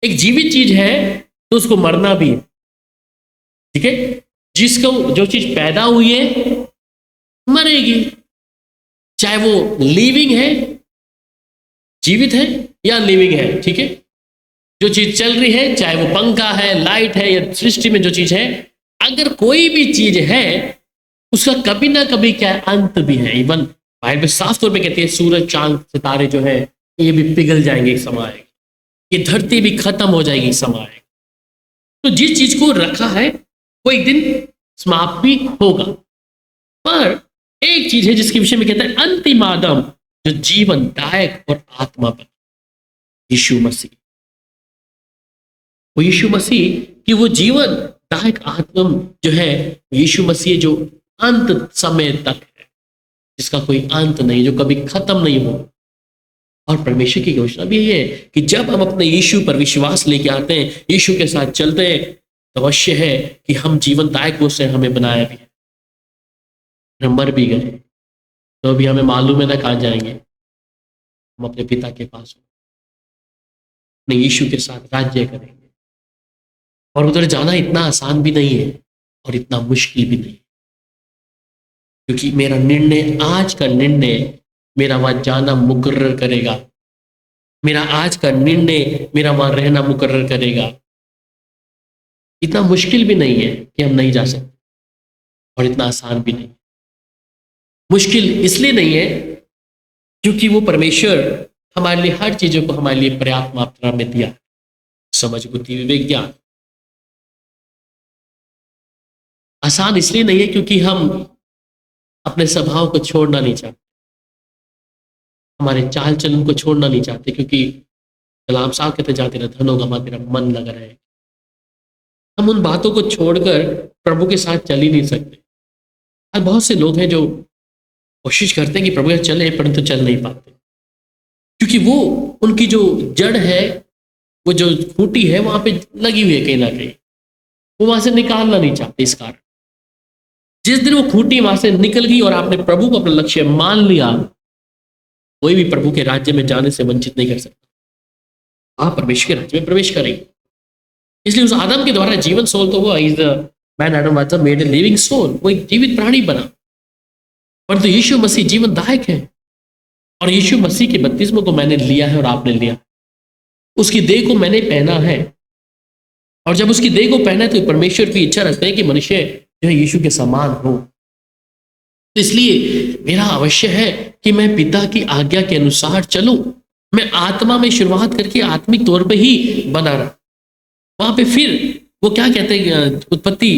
एक जीवित चीज है तो उसको मरना भी है, ठीक है। जिसको जो चीज पैदा हुई है मरेगी, चाहे वो लिविंग है, जीवित है, या लिविंग है, ठीक है। जो चीज चल रही है, चाहे वो पंखा है, लाइट है, या सृष्टि में जो चीज है, अगर कोई भी चीज है उसका कभी ना कभी क्या है, अंत भी है। इवन बाइबल में साफ तौर पे कहती है सूरज चांद सितारे जो है ये भी पिघल जाएंगे एक समय आएगा, ये धरती भी खत्म हो जाएगी एक समय आएगा। तो जिस चीज को रखा है वो एक दिन समाप्त भी होगा। पर एक चीज है जिसके विषय में कहता है अंतिम आदम, जो जीवनदायक और आत्मा पर, यीशु मसीह। वो यीशु मसीह की वो जीवन दायक आत्मा जो है, यीशु मसीह जो अंत समय तक है, जिसका कोई अंत नहीं, जो कभी खत्म नहीं हो। और परमेश्वर की घोषणा भी ये है कि जब हम अपने यीशु पर विश्वास लेके आते हैं, यीशु के साथ चलते हैं, तो अवश्य है कि हम जीवनदायक उससे हमें बनाया भी है। हम मर भी गए तो अभी हमें मालूम है ना कहाँ जाएंगे, हम अपने पिता के पास अपने यीशु के साथ राज्य करेंगे। और उधर जाना इतना आसान भी नहीं है और इतना मुश्किल भी नहीं, क्योंकि मेरा निर्णय, आज का निर्णय मेरा वहां जाना मुकर्रर करेगा। मेरा आज का निर्णय मेरा वहां रहना मुकर्रर करेगा। इतना मुश्किल भी नहीं है कि हम नहीं जा सकते, और इतना आसान भी नहीं। मुश्किल इसलिए नहीं है क्योंकि वो परमेश्वर हमारे लिए हर चीजों को हमारे लिए पर्याप्त मात्रा में दिया, समझ, बुद्धि, विवेक, ज्ञान। आसान इसलिए नहीं है क्योंकि हम अपने स्वभाव को छोड़ना नहीं चाहते, हमारे चाल चलन को छोड़ना नहीं चाहते, क्योंकि कलाम साहब कहते जहाँ तेरा धन होगा वहां तेरा मन लगा रहे। हम उन बातों को छोड़कर प्रभु के साथ चल ही नहीं सकते। और बहुत से लोग हैं जो कोशिश करते हैं कि प्रभु के साथ चले, परंतु चल नहीं पाते, क्योंकि वो उनकी जो जड़ है, वो जो खूंटी है वहां पे लगी हुई है कहीं ना कहीं, वो वहां से निकालना नहीं चाहते। इस कारण जिस दिन वो खूंटी वहां से निकल गई और आपने प्रभु को अपना लक्ष्य मान लिया, कोई भी प्रभु के राज्य में जाने से वंचित नहीं कर सकता। आप परमेश्वर के राज्य में प्रवेश करेंगे। इसलिए उस आदम के द्वारा जीवन सोल तो हुआ, is the man Adam was made a living soul, वो एक जीवित प्राणी बना। परंतु यीशु मसीह जीवन दायक है, और यीशु मसीह के बपतिस्म को मैंने लिया है और आपने लिया, उसकी देह को मैंने पहना है। और जब उसकी देह को पहना है तो परमेश्वर की इच्छा रखते हैं कि मनुष्य जो है यीशु के समान हो। तो इसलिए मेरा अवश्य है कि मैं पिता की आज्ञा के अनुसार चलूं। मैं आत्मा में शुरुआत करके आत्मिक तौर पे ही बना रहा। वहां पे फिर वो क्या कहते हैं, उत्पत्ति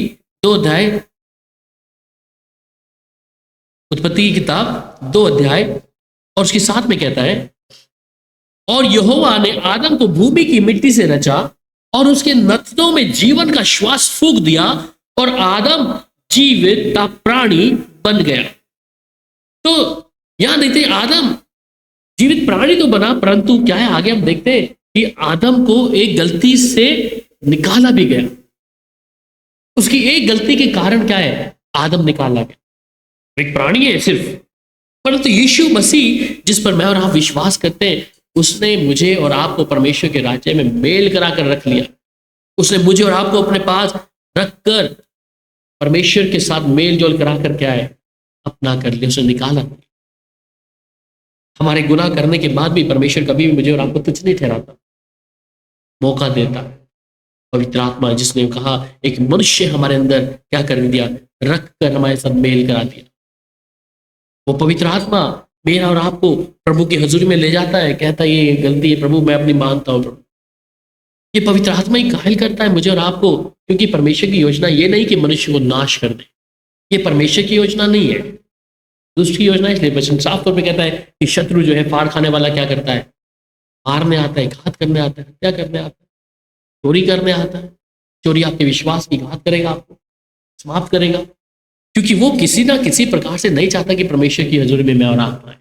2 अध्याय, उत्पत्ति की किताब 2 अध्याय और उसके 7 में कहता है, और यहोवा ने आदम को भूमि की मिट्टी से रचा और उसके नथनों में जीवन का श्वास फूंक दिया और आदम जीवित प्राणी बन गया। तो यहां देखते हैं आदम जीवित प्राणी तो बना, परंतु क्या है, आगे हम देखते हैं कि आदम को एक गलती से निकाला भी गया। उसकी एक गलती के कारण क्या है, आदम निकाला गया। एक प्राणी है सिर्फ, परंतु यीशु मसीह जिस पर मैं और आप विश्वास करते हैं, उसने मुझे और आपको परमेश्वर के राज्य में मेल करा कर रख लिया। उसने मुझे और आपको अपने पास रखकर परमेश्वर के साथ मेल जोल करा कर क्या है, अपना कर लिया, उसने निकाला। हमारे गुनाह करने के बाद भी परमेश्वर कभी भी मुझे और आपको तुच्छ नहीं ठहराता, मौका देता। पवित्र आत्मा जिसने कहा एक मनुष्य हमारे अंदर क्या कर दिया, रख कर हमारे साथ मेल करा दिया। वो पवित्र आत्मा मेरा और आपको प्रभु की हजूरी में ले जाता है, कहता है ये गलती है प्रभु, मैं अपनी मानता हूं प्रभु। ये पवित्र आत्मा ही कायल करता है मुझे और आपको, क्योंकि परमेश्वर की योजना ये नहीं कि मनुष्य को नाश कर दे, ये परमेश्वर की योजना नहीं है, दूसरी योजना। इसलिए वचन साफ तौर पे कहता है कि शत्रु जो है, फाड़ खाने वाला क्या करता है, मारने आता है, घात करने आता है, हत्या करने आता है, चोरी करने आता है। चोरी आपके विश्वास की घात करेगा, आपको समाप्त करेगा, क्योंकि वो किसी ना किसी प्रकार से नहीं चाहता कि परमेश्वर की हजूरी में मैं और आप आए।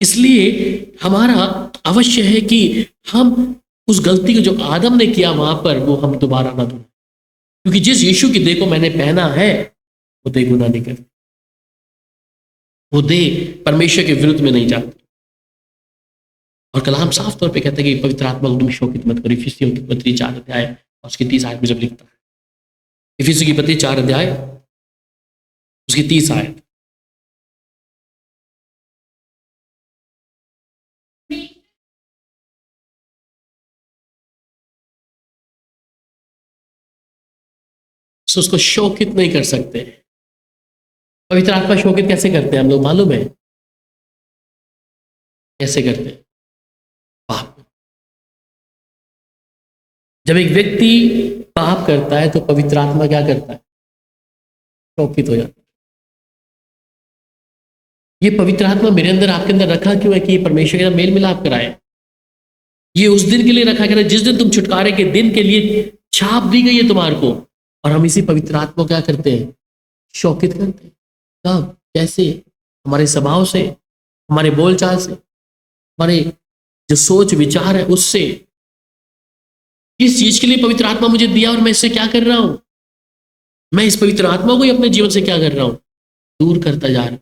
इसलिए हमारा अवश्य है कि हम उस गलती को जो आदम ने किया वहां पर, वो हम दोबारा ना दोहराएं, क्योंकि जिस यीशु की देह को मैंने पहना है वो देह गुनाह नहीं करती, वो देह परमेश्वर के विरुद्ध में नहीं जाती। और कलाम साफ तौर पे कहता है कि पवित्र आत्मा को तुम शोकित मत करो। इफिसियों की पत्री 4 अध्याय और उसकी 30 आयत में जब लिखता है, इफिसियों की पत्री 4 अध्याय उसकी 30 आयत, तो उसको शोकित नहीं कर सकते। पवित्र आत्मा शोकित कैसे करते हैं हम लोग मालूम है, कैसे करते हैं, पाप। जब एक व्यक्ति पाप करता है तो पवित्र आत्मा क्या करता है, शोकित हो जाता है। ये पवित्र आत्मा मेरे अंदर आपके अंदर रखा क्यों है, कि ये परमेश्वर के साथ मेल मिलाप कराए। ये उस दिन के लिए रखा गया जिस दिन तुम छुटकारे के दिन के लिए छाप दी गई है तुम्हारे को, और हम इसी पवित्र आत्मा को क्या करते हैं, शोकित करते हैं। कब, कैसे, हमारे स्वभाव से, हमारे बोलचाल से, हमारे जो सोच विचार है उससे। किस चीज के लिए पवित्र आत्मा मुझे दिया और मैं इससे क्या कर रहा हूं, मैं इस पवित्र आत्मा को ही अपने जीवन से क्या कर रहा हूं, दूर करता जा रहा हूं।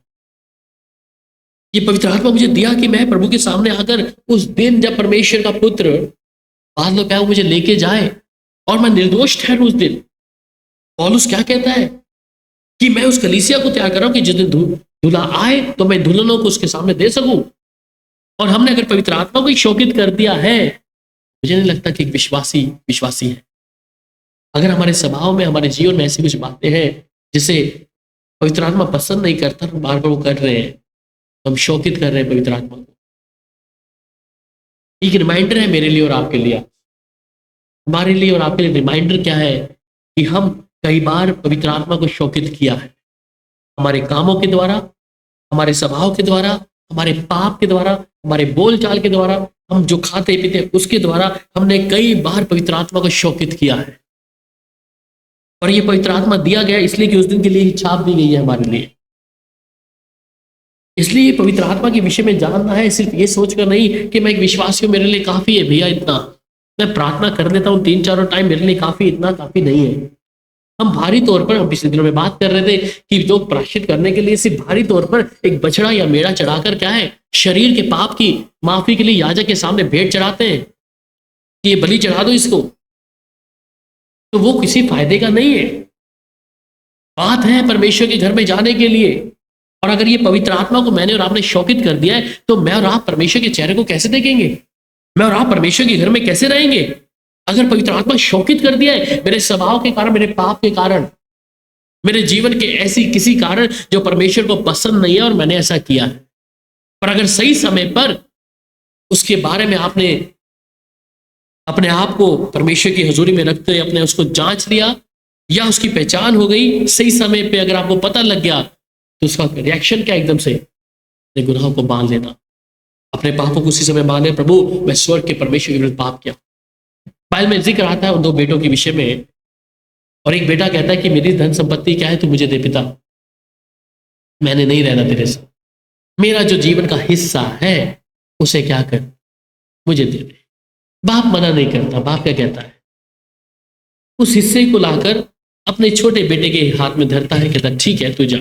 ये पवित्र आत्मा मुझे दिया कि मैं प्रभु के सामने आकर उस दिन जब परमेश्वर का पुत्र बादलों पे मुझे लेके जाए और मैं निर्दोष ठहरूं उस दिन। पौलुस क्या कहता है कि मैं उस कलीसिया को तैयार कर रहा हूं कि जिस दिन दूल्हा आए तो मैं दुल्हनों को उसके सामने दे सकूं। और हमने अगर पवित्र आत्मा को ही शोकित कर दिया है, मुझे नहीं लगता कि एक विश्वासी है। अगर हमारे स्वभाव में, हमारे जीवन में ऐसी कुछ बातें हैं जिसे पवित्र आत्मा पसंद नहीं करता, बार बार वो कर रहे हैं, हम शौकित कर रहे हैं पवित्र आत्मा को। एक रिमाइंडर है मेरे लिए और आपके लिए, हमारे लिए और आपके लिए रिमाइंडर क्या है कि हम कई बार पवित्र आत्मा को शौकित किया है, हमारे कामों के द्वारा, हमारे स्वभाव के द्वारा, हमारे पाप के द्वारा, हमारे बोल चाल के द्वारा, हम जो खाते पीते हैं उसके द्वारा हमने कई बार पवित्र आत्मा को शौकित किया है। और ये पवित्र आत्मा दिया गया इसलिए कि उस दिन के लिए ही छाप दी गई है हमारे लिए। इसलिए पवित्र आत्मा के विषय में जानना है, सिर्फ ये सोचकर नहीं कि मैं एक विश्वासी हूं, मेरे लिए काफी है भैया, इतना मैं प्रार्थना कर लेता हूँ 3-4 टाइम, मेरे लिए काफी, इतना काफी नहीं है। हम भारी तौर पर, हम पिछले दिनों में बात कर रहे थे कि जो प्रायश्चित करने के लिए सिर्फ भारी तौर पर एक बछड़ा या मेढ़ा चढ़ाकर क्या है, शरीर के पाप की माफी के लिए याजक के सामने भेंट चढ़ाते हैं कि ये बलि चढ़ा दो इसको, तो वो किसी फायदे का नहीं है। बात है परमेश्वर के घर में जाने के लिए। और अगर ये पवित्र आत्मा को मैंने और आपने शौकित कर दिया है तो मैं और आप परमेश्वर के चेहरे को कैसे देखेंगे, मैं और आप परमेश्वर के घर में कैसे रहेंगे? अगर पवित्र आत्मा शौकित कर दिया है मेरे स्वभाव के कारण, मेरे पाप के कारण, मेरे जीवन के ऐसी किसी कारण जो परमेश्वर को पसंद नहीं है और मैंने ऐसा किया है, पर अगर सही समय पर उसके बारे में आपने अपने आप को परमेश्वर की हजूरी में रखते हुए अपने उसको जांच लिया या उसकी पहचान हो गई, सही समय पे अगर आपको पता लग गया, तो उसका रिएक्शन क्या? एकदम से अपने गुनाहों को मान लेना, अपने पापों को उसी समय माने, प्रभु मैं स्वर्ग के परमेश्वर के विरुद्ध पाप किया। बाइबल में जिक्र आता है उन 2 बेटों के विषय में, और एक बेटा कहता है कि मेरी धन संपत्ति क्या है, तू मुझे दे पिता, मैंने नहीं रहना तेरे साथ, मेरा जो जीवन का हिस्सा है उसे क्या कर, मुझे दे दे। बाप मना नहीं करता, बाप क्या कहता है, उस हिस्से को लाकर अपने छोटे बेटे के हाथ में धरता है, कहता ठीक है तू जा।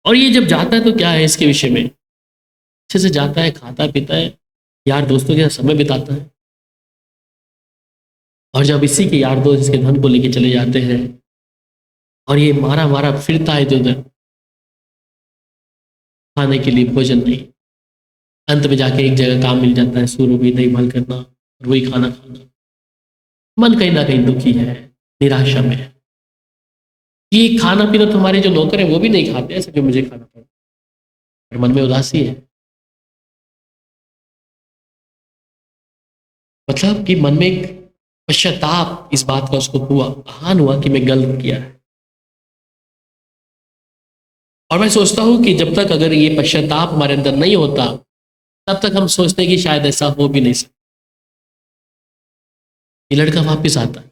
और ये जब जाता है तो क्या है इसके विषय में, अच्छे से जाता है, खाता पीता है, यार दोस्तों के साथ समय बिताता है। और जब इसी के यार दोस्त इसके धन को लेके चले जाते हैं और ये मारा मारा फिरता है इधर उधर, खाने के लिए भोजन नहीं, अंत में जाके एक जगह काम मिल जाता है, सूरों की देखभाल करना और वही खाना खाना। मन कहीं ना कहीं दुखी है, निराशा में है। ये खाना पीना तो हमारे जो नौकर है वो भी नहीं खाते, ऐसा जो मुझे खाना पड़ा, पर मन में उदासी है। मतलब कि मन में एक पश्चाताप इस बात का उसको हुआ, आहान हुआ कि मैं गलत किया है। और मैं सोचता हूं कि जब तक अगर ये पश्चाताप हमारे अंदर नहीं होता तब तक हम सोचते हैं कि शायद ऐसा हो भी नहीं सकता। ये लड़का वापस आता है,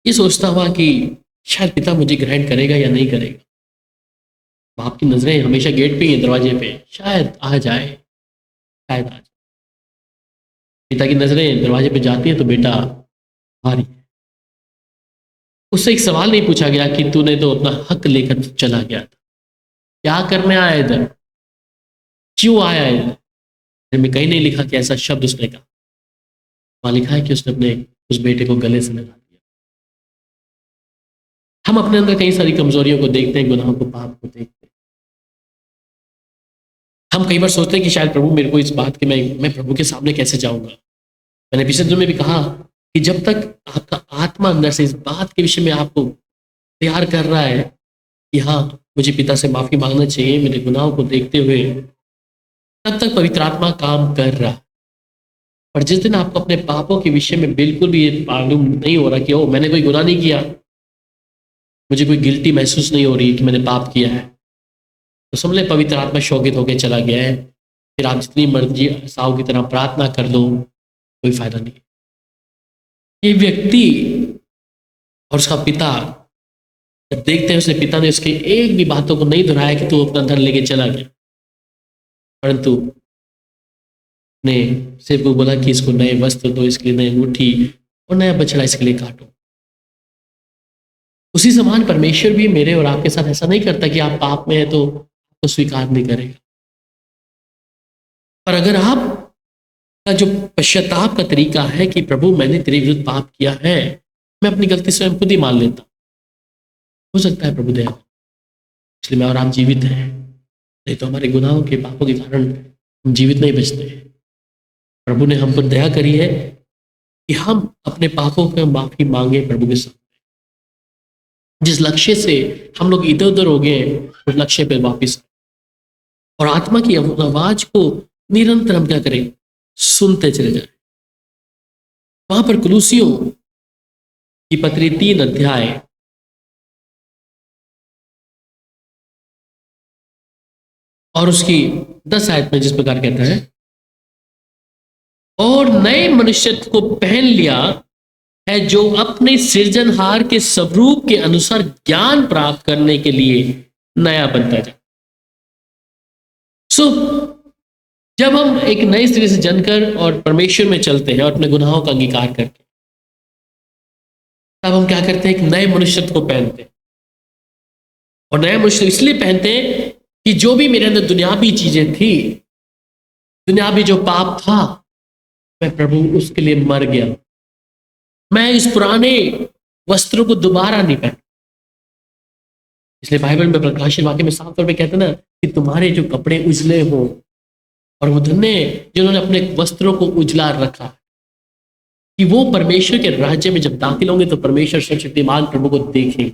ये सोचता हुआ कि शायद पिता मुझे ग्रहण करेगा या नहीं करेगा। बाप की नजरें हमेशा गेट पे ही है, दरवाजे पे, शायद आ जाए, शायद आ जाए। पिता की नजरें दरवाजे पे जाती है तो बेटा आ रही है। उससे एक सवाल नहीं पूछा गया कि तूने तो अपना हक लेकर चला गया था, क्या करने आया इधर, क्यों आया इधर? में कहीं नहीं लिखा कि ऐसा शब्द उसने कहा। वहां लिखा है कि उसने अपने उस बेटे को गले से लगा दिया। हम अपने अंदर कई सारी कमजोरियों को देखते हैं, गुनाहों को, पाप को देखते हैं। हम कई बार सोचते हैं कि शायद प्रभु मेरे को इस बात के मैं प्रभु के सामने कैसे जाऊंगा। मैंने पिछले दिनों में भी कहा कि जब तक आपका आत्मा अंदर से इस बात के विषय में आपको तैयार कर रहा है कि हाँ मुझे पिता से माफी मांगना चाहिए मेरे गुनाहों को देखते हुए, तब तक पवित्र आत्मा काम कर रहा है। और जिस दिन आपको अपने पापों के विषय में बिल्कुल भी ये मालूम नहीं हो रहा कि ओ मैंने कोई गुनाह नहीं किया, मुझे कोई गिल्टी महसूस नहीं हो रही कि मैंने पाप किया है, तो समझ लें पवित्र आत्मा शौकित होकर चला गया है। फिर आप जितनी मर्जी साव की तरह प्रार्थना कर लो, कोई फायदा नहीं। ये व्यक्ति और उसका पिता जब देखते हैं उसने पिता ने उसके एक भी बातों को नहीं दोहराया कि तू अपना धन लेके चला गया, परंतु ने सिर्फ वो बोला कि इसको नए वस्त्र दो, इसके लिए नई अंगूठी और नया बछड़ा इसके लिए काटो। उसी समान परमेश्वर भी मेरे और आपके साथ ऐसा नहीं करता कि आप पाप में है तो आपको स्वीकार नहीं करेगा। पर अगर आप का जो पश्चाताप का तरीका है कि प्रभु मैंने तेरे विरुद्ध पाप किया है, मैं अपनी गलती स्वयं खुद ही मान लेता, हो सकता है प्रभु दया, इसलिए मैं और आप जीवित हैं। नहीं तो हमारे गुनाहों के पापों के कारण हम जीवित नहीं बचते। प्रभु ने हम पर दया करी है कि हम अपने पापों का माफी मांगे प्रभु के सामने। जिस लक्ष्य से हम लोग इधर उधर हो गए हैं, उस लक्ष्य पे वापस और आत्मा की आवाज को निरंतर हम क्या करें, सुनते चले जाए। वहां पर कुलूसियों की पत्री 3 अध्याय और उसकी 10 आयत में जिस प्रकार कहता है, और नए मनुष्यत्व को पहन लिया है जो अपने सृजनहार के स्वरूप के अनुसार ज्ञान प्राप्त करने के लिए नया बनता जाए। सो जब हम एक नए सिरे से जनकर और परमेश्वर में चलते हैं और अपने गुनाहों का अंगीकार करके, तब हम क्या करते हैं, एक नए मनुष्यत्व को पहनते हैं। और नया मनुष्य इसलिए पहनते हैं कि जो भी मेरे अंदर दुनियावी चीजें थी, दुनियावी जो पाप था, मैं प्रभु उसके लिए मर गया। मैं इस पुराने वस्त्रों को दोबारा नहीं पहन। इसलिए बाइबल में प्रकाशित वाक्य में साफ तौर पे कहते हैं ना कि तुम्हारे जो कपड़े उजले हो, और वो धन्य जिन्होंने अपने वस्त्रों को उजला रखा, कि वो परमेश्वर के राज्य में जब दाखिल होंगे तो परमेश्वर सर्वशक्तिमान प्रभु को देखेंगे।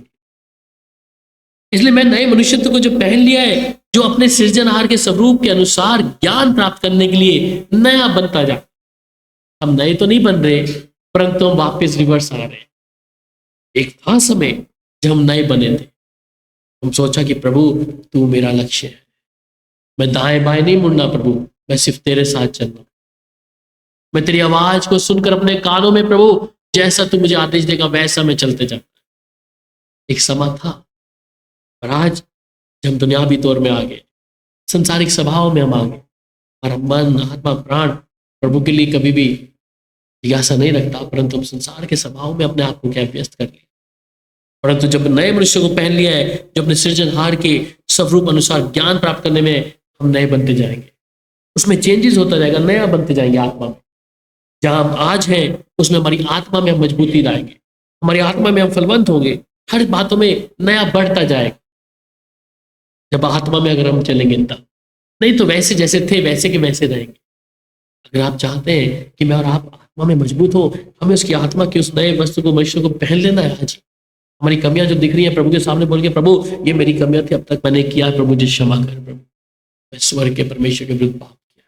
इसलिए मैं नए मनुष्यत्व को जो पहन लिया है, जो अपने सृजनहार के स्वरूप के अनुसार ज्ञान प्राप्त करने के लिए नया बनता जा। हम नए तो नहीं बन रहे, परंतु हम वापस रिवर्स आ रहे हैं। एक था समय जब हम नए बने थे, हम सोचा कि प्रभु तू मेरा लक्ष्य है, मैं दाएं बाएं नहीं मुड़ना प्रभु, मैं सिर्फ तेरे साथ चलना। मैं तेरी आवाज को सुनकर अपने कानों में प्रभु जैसा तू मुझे आदेश देगा वैसा मैं चलते जाता। एक समय था, पर आज जब हम दुनियावी तौर में आ गए, संसारिक स्वभाव में हम आ गए, और हम मन आत्मा प्राण प्रभु के लिए कभी भी जिज्ञासा नहीं रखता, परंतु हम संसार के स्वभाव में अपने आप को क्या व्यस्त कर लिया। परंतु जब नए मनुष्य को पहन लिया है, जो अपने सृजनहार के स्वरूप अनुसार ज्ञान प्राप्त करने में हम नए बनते जाएंगे, उसमें चेंजेस होता जाएगा, नया बनते जाएंगे आत्मा में। जहां हम आज हैं उसमें हमारी आत्मा में हम मजबूती लाएंगे, हमारी आत्मा में हम फलवंत होंगे, हर बातों में नया बढ़ता जाएगा जब आत्मा में अगर हम चलेंगे तब। नहीं तो वैसे जैसे थे वैसे के वैसे रहेंगे। अगर आप चाहते हैं कि मैं और आप आत्मा में मजबूत हो, हमें उसकी आत्मा के उस नए वस्तु को मनुष्य को पहन लेना है। आज हमारी कमियां जो दिख रही है प्रभु के सामने बोल के, प्रभु ये मेरी कमियां थी, अब तक मैंने किया, प्रभु जी क्षमा कर प्रभु, मैं स्वर्ग के परमेश्वर के विरुद्ध पाप किया।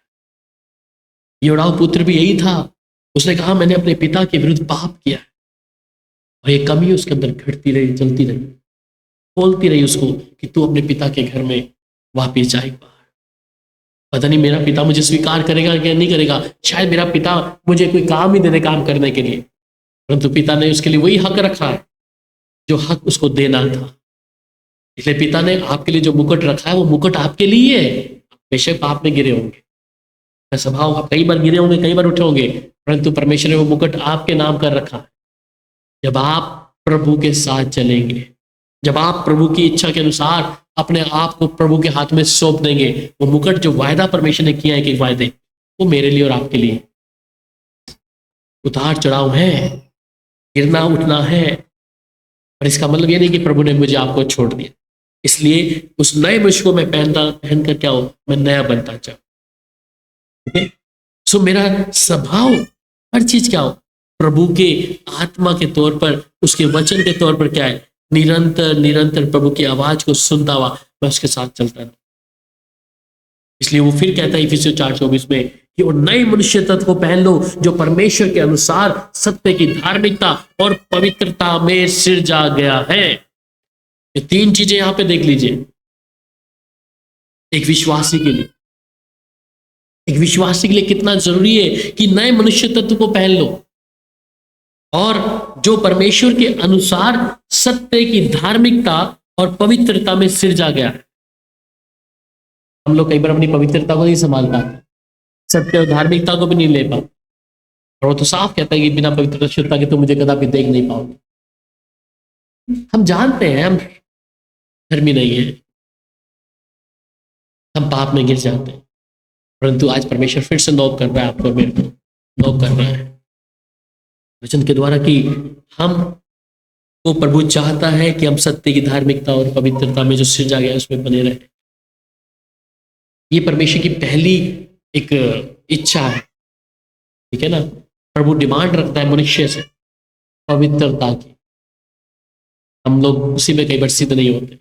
योड़ाव पुत्र भी यही था, उसने कहा मैंने अपने पिता के विरुद्ध पाप किया, और ये कमी उसके अंदर घटती रही, चलती रही, बोलती रही उसको कि तू अपने पिता के घर में वापिस जाएगा। पता नहीं मेरा पिता मुझे स्वीकार करेगा या नहीं करेगा, शायद मेरा पिता मुझे कोई काम ही दे दे काम करने के लिए, परंतु पिता ने उसके लिए वही हक रखा है जो हक उसको देना था। इसलिए पिता ने आपके लिए जो मुकुट रखा है वो मुकुट आपके लिए है। बेशक पाप में गिरे होंगे, स्वभाव आप कई बार गिरे होंगे, कई बार उठे होंगे, परंतु परमेश्वर ने वो मुकुट आपके नाम कर रखा है। जब आप प्रभु के साथ चलेंगे, जब आप प्रभु की इच्छा के अनुसार अपने आप को प्रभु के हाथ में सौंप देंगे, वो मुकुट जो वायदा परमेश्वर ने किया है कि वायदे, वो मेरे लिए और आपके लिए। उतार चढ़ाव है, गिरना उठना है, पर इसका मतलब ये नहीं कि प्रभु ने मुझे आपको छोड़ दिया। इसलिए उस नए मनुष्य को मैं पहनकर क्या हो, मैं नया बनता जाऊं। ठीक है, सो मेरा स्वभाव हर चीज क्या हो, प्रभु के आत्मा के तौर पर, उसके वचन के तौर पर क्या है, निरंतर निरंतर प्रभु की आवाज को सुनता हुआ मैं उसके साथ चलता रहूं। इसलिए वो फिर कहता है इफिसियों 4:24 में कि वो नए मनुष्य तत्व को पहन लो जो परमेश्वर के अनुसार सत्य की धार्मिकता और पवित्रता में सिरजा गया है। ये 3 चीजें यहां पे देख लीजिए। एक विश्वासी के लिए, एक विश्वासी के लिए कितना जरूरी है कि नए मनुष्य तत्व को पहन लो, और जो परमेश्वर के अनुसार सत्य की धार्मिकता और पवित्रता में सिरजा गया है। हम लोग कई बार अपनी पवित्रता को नहीं संभाल पाते, सत्य और धार्मिकता को भी नहीं ले पाते, और वो तो साफ कहता है कि बिना पवित्रता शुद्धता के तो मुझे कदापि देख नहीं पाओगे। हम जानते हैं हम धर्मी नहीं है, हम पाप में गिर जाते हैं, परंतु आज परमेश्वर फिर से नोक कर रहा है, आपको मेरे को नोक कर रहा है वचन के द्वारा कि हम वो प्रभु चाहता है कि हम सत्य की धार्मिकता और पवित्रता में जो सिरजा गया उसमें बने रहे। ये परमेश्वर की पहली एक इच्छा है, ठीक है ना। प्रभु डिमांड रखता है मनुष्य से पवित्रता की, हम लोग उसी में कई बार सिद्ध नहीं होते।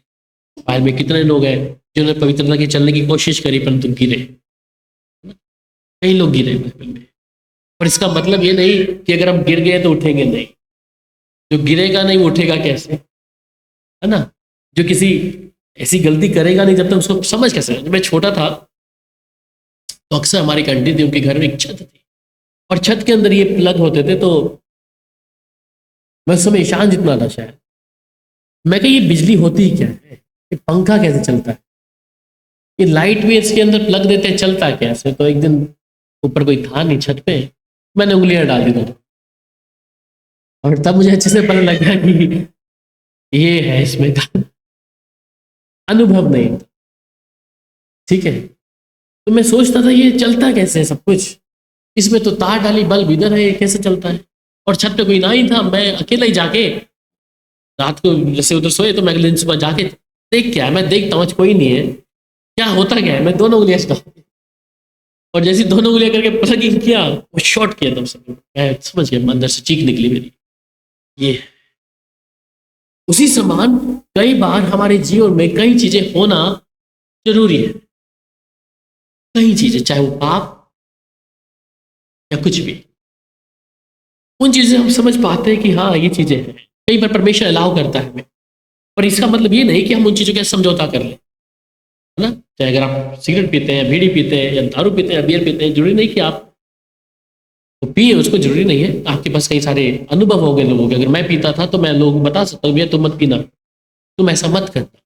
बाहर में कितने लोग हैं जिन्होंने पवित्रता की चलने की कोशिश करी परंतु गिरे, कई लोग गिरे बाइबल में। पर इसका मतलब ये नहीं कि अगर हम गिर गए तो उठेंगे नहीं। जो गिरेगा नहीं वो उठेगा कैसे, है ना। जो किसी ऐसी गलती करेगा नहीं जब तक उसको समझ कैसे। जब मैं छोटा था तो अक्सर हमारी एक आंटी थी, उनके घर में एक छत थी और छत के अंदर ये प्लग होते थे। तो मैं उस समय ईशान जितना था शायद, मैं कहा ये बिजली होती ही क्या है, ये पंखा कैसे चलता है, ये लाइट भी इसके अंदर प्लग देते हैं, चलता कैसे। तो एक दिन ऊपर कोई था नहीं छत पे, मैंने उंगलियां डाल दी दोनों और तब मुझे अच्छे से पता लगा कि ये है इसमें का अनुभव नहीं था। ठीक है, तो मैं सोचता था ये चलता कैसे है सब कुछ, इसमें तो तार डाली बल्ब इधर है, ये कैसे चलता है। और छत पे कोई ना ही था, मैं अकेला ही जाके रात को जैसे उधर सोए तो मैं अगले दिन सुबह जाके देख क्या, मैं देखता हूँ कोई नहीं है, क्या होता क्या है। मैं दोनों उंगलियां डाल और जैसे दोनों उंगलियां करके प्लग किया वो शॉर्ट किया तब सब, मैं समझ गया, अंदर से चीख निकली मेरी। ये उसी समान कई बार हमारे जीवन में कई चीजें होना जरूरी है, कई चीजें, चाहे वो पाप या कुछ भी। उन चीजें हम समझ पाते हैं कि हाँ ये चीजें हैं, कई बार परमेश्वर अलाउ करता है हमें, पर इसका मतलब ये नहीं कि हम उन चीजों का समझौता कर लें, है ना। चाहे अगर आप सिगरेट पीते हैं, बीड़ी पीते हैं या दारू पीते हैं, बियर पीते हैं, जरूरी नहीं कि आप तो पिए, उसको जरूरी नहीं है। आपके पास कई सारे अनुभव हो गए लोगों के। अगर मैं पीता था तो मैं लोगों को बता सकता हूँ भैया तुम मत पीना, तुम ऐसा मत करना,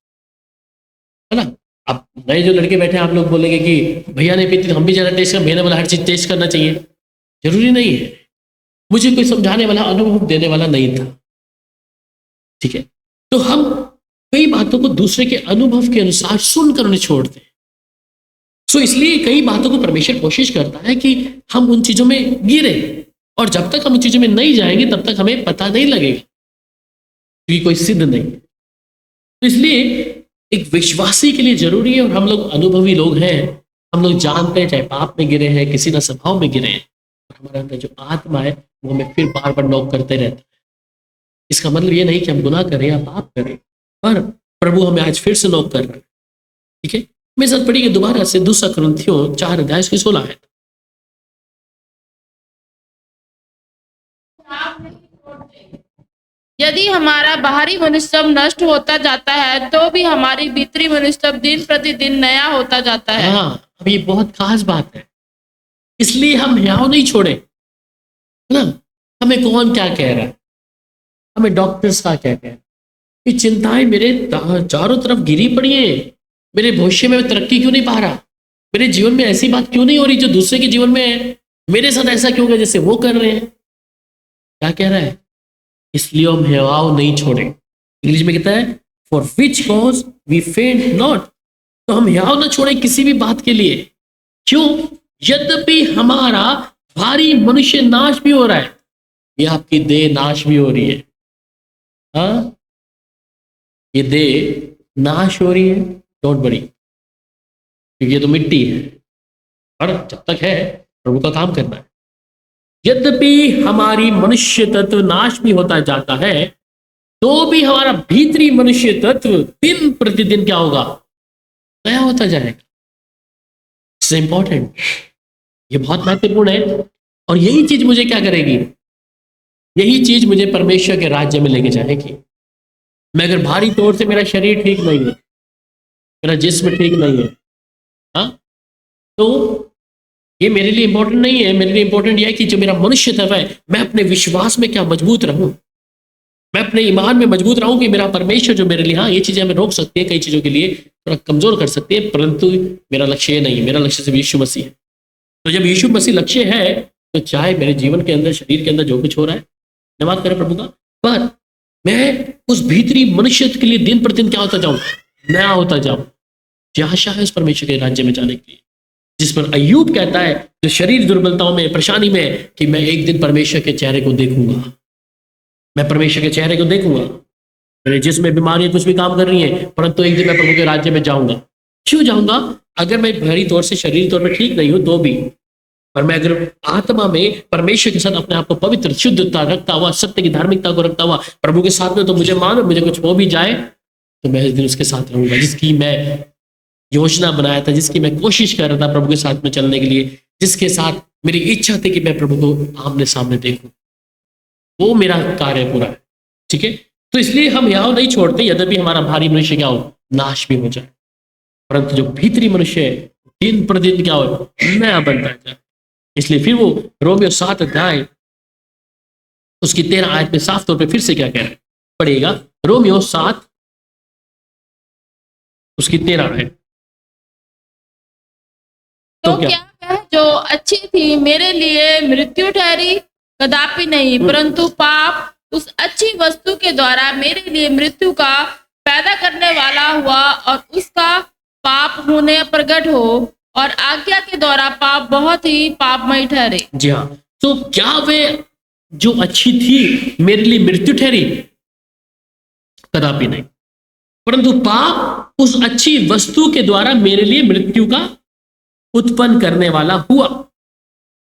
है ना। अब नए जो लड़के बैठे हैं आप लोग बोलेंगे कि भैया ने पीती तो हम भी ज़रा टेस्ट कर, भैया ने बोला हर चीज़ टेस्ट करना चाहिए, जरूरी नहीं है। मुझे कोई समझाने वाला, अनुभव देने वाला नहीं था, ठीक है। तो हम कई बातों को दूसरे के अनुभव के अनुसार सुनकर उन्हें छोड़ते हैं। सो इसलिए कई बातों को परमेश्वर कोशिश करता है कि हम उन चीजों में गिरे, और जब तक हम उन चीजों में नहीं जाएंगे तब तक हमें पता नहीं लगेगा, क्योंकि कोई सिद्ध नहीं। तो इसलिए एक विश्वासी के लिए जरूरी है, और हम लोग अनुभवी लोग हैं, हम लोग जानते हैं चाहे पाप में गिरे हैं, किसी न स्वभाव में गिरे हैं, और हमारे अंदर जो आत्मा है वो हमें फिर बार बार नॉक करते रहता है। इसका मतलब ये नहीं कि हम गुनाह करें या पाप करें, पर प्रभु हमें आज फिर से नॉक कर रहा है, ठीक है। मेरे साथ पढ़िए दोबारा से 2 कुरिन्थियों 4 अध्याय की 16 है। यदि हमारा बाहरी मनुष्य नष्ट होता जाता है तो भी हमारी भीतरी मनुष्य दिन प्रतिदिन नया होता जाता है। हाँ, अब ये बहुत खास बात है, इसलिए हम हियाव नहीं छोड़े, है ना। हमें कौन क्या कह रहा है, हमें डॉक्टर्स का क्या कह रहा है, ये चिंताएं मेरे चारों तरफ गिरी पड़ी है, मेरे भविष्य में तरक्की क्यों नहीं पा रहा, मेरे जीवन में ऐसी बात क्यों नहीं हो रही जो दूसरे के जीवन में है, मेरे साथ ऐसा क्यों है जैसे वो कर रहे हैं। क्या कह रहा है, इसलिए हम हियाव नहीं छोड़े। इंग्लिश में कहता है फॉर विच कॉज वी फेंट नॉट, तो हम हियाव ना छोड़े किसी भी बात के लिए। क्यों, यद्यपि हमारा भारी मनुष्य नाश भी हो रहा है, ये आपकी देह नाश भी हो रही है। हाँ, ये देह नाश हो रही है, डोंट वरी, क्योंकि ये तो मिट्टी है, और जब तक है प्रभु का काम करना है। यद्यपि हमारी मनुष्य तत्व नाश भी होता जाता है, तो भी हमारा भीतरी मनुष्य तत्व दिन प्रतिदिन क्या होगा, नया होता जाएगा। इट्स इंपॉर्टेंट, ये बहुत महत्वपूर्ण है, और यही चीज मुझे क्या करेगी, यही चीज मुझे परमेश्वर के राज्य में लेके जाएगी। मैं अगर भारी तौर से मेरा शरीर ठीक नहीं है, मेरा जिस्म ठीक नहीं है, हाँ, तो ये मेरे लिए इंपॉर्टेंट नहीं है। मेरे लिए इंपॉर्टेंट यह है कि जो मेरा मनुष्य तत्व है, मैं अपने विश्वास में क्या मजबूत रहूं, मैं अपने ईमान में मजबूत रहूं कि मेरा परमेश्वर जो मेरे लिए, हाँ ये चीजें हमें रोक सकती है, कई चीजों के लिए थोड़ा कमजोर कर सकती है, परंतु मेरा लक्ष्य ये नहीं है, मेरा लक्ष्य सिर्फ यीशु मसीह है। तो जब यीशु मसीह लक्ष्य है, तो चाहे मेरे जीवन के अंदर, शरीर के अंदर जो कुछ हो रहा है, धन्यवाद करें प्रभु का, पर मैं उस भीतरी मनुष्य के लिए दिन प्रतिदिन क्या होता जाऊं, नया होता जाऊं। क्या आशा है उस परमेश्वर के राज्य में जाने के लिए, जिस पर अय्यूब कहता है, जो शरीर दुर्बलताओं में, परेशानी में, कि मैं एक दिन परमेश्वर के चेहरे को देखूंगा, मैं परमेश्वर के चेहरे को देखूंगा। मेरे जिसमें बीमारियां कुछ भी काम कर रही हैं, परंतु एक दिन मैं प्रभु के राज्य में जाऊंगा। क्यों जाऊंगा, अगर मैं भारी तौर से, शरीर तौर पर ठीक नहीं हूं तो भी, पर मैं अगर आत्मा में परमेश्वर के साथ अपने आप को पवित्र शुद्धता रखता हुआ, सत्य की धार्मिकता को रखता हुआ प्रभु के साथ में, तो मुझे मानो मुझे कुछ हो भी जाए तो मैं इस दिन उसके साथ रहूंगा, जिसकी मैं योजना बनाया था, जिसकी मैं कोशिश कर रहा था प्रभु के साथ में चलने के लिए, जिसके साथ मेरी इच्छा थी कि मैं प्रभु को आमने सामने देखूं, वो मेरा कार्य पूरा है। ठीक है, तो इसलिए हम यहाँ नहीं छोड़ते, यद्यपि हमारा भारी मनुष्य क्या हो, नाश भी हो जाए, परंतु जो भीतरी मनुष्य है दिन प्रतिदिन क्या हो, नया बनता जाए। इसलिए फिर वो रोमियो 7 अध्याय उसकी 13 आयत में साफ तौर पे फिर से क्या कह रहे हैं, पढ़िएगा। रोमियो 7 उसकी 13 है। तो क्या वह जो अच्छी थी मेरे लिए मृत्यु ठहरी? कदापि नहीं, परंतु पाप उस अच्छी वस्तु के द्वारा मेरे लिए मृत्यु का पैदा करने वाला हुआ, और उसका पाप होने प्रकट हो, और आज्ञा के द्वारा पाप बहुत ही पापमय ठहरे। जी हाँ, तो क्या वे जो अच्छी थी मेरे लिए मृत्यु ठहरी? कदापि नहीं, परंतु पाप उस अच्छी वस्तु के द्वारा मेरे लिए मृत्यु का उत्पन्न करने वाला हुआ।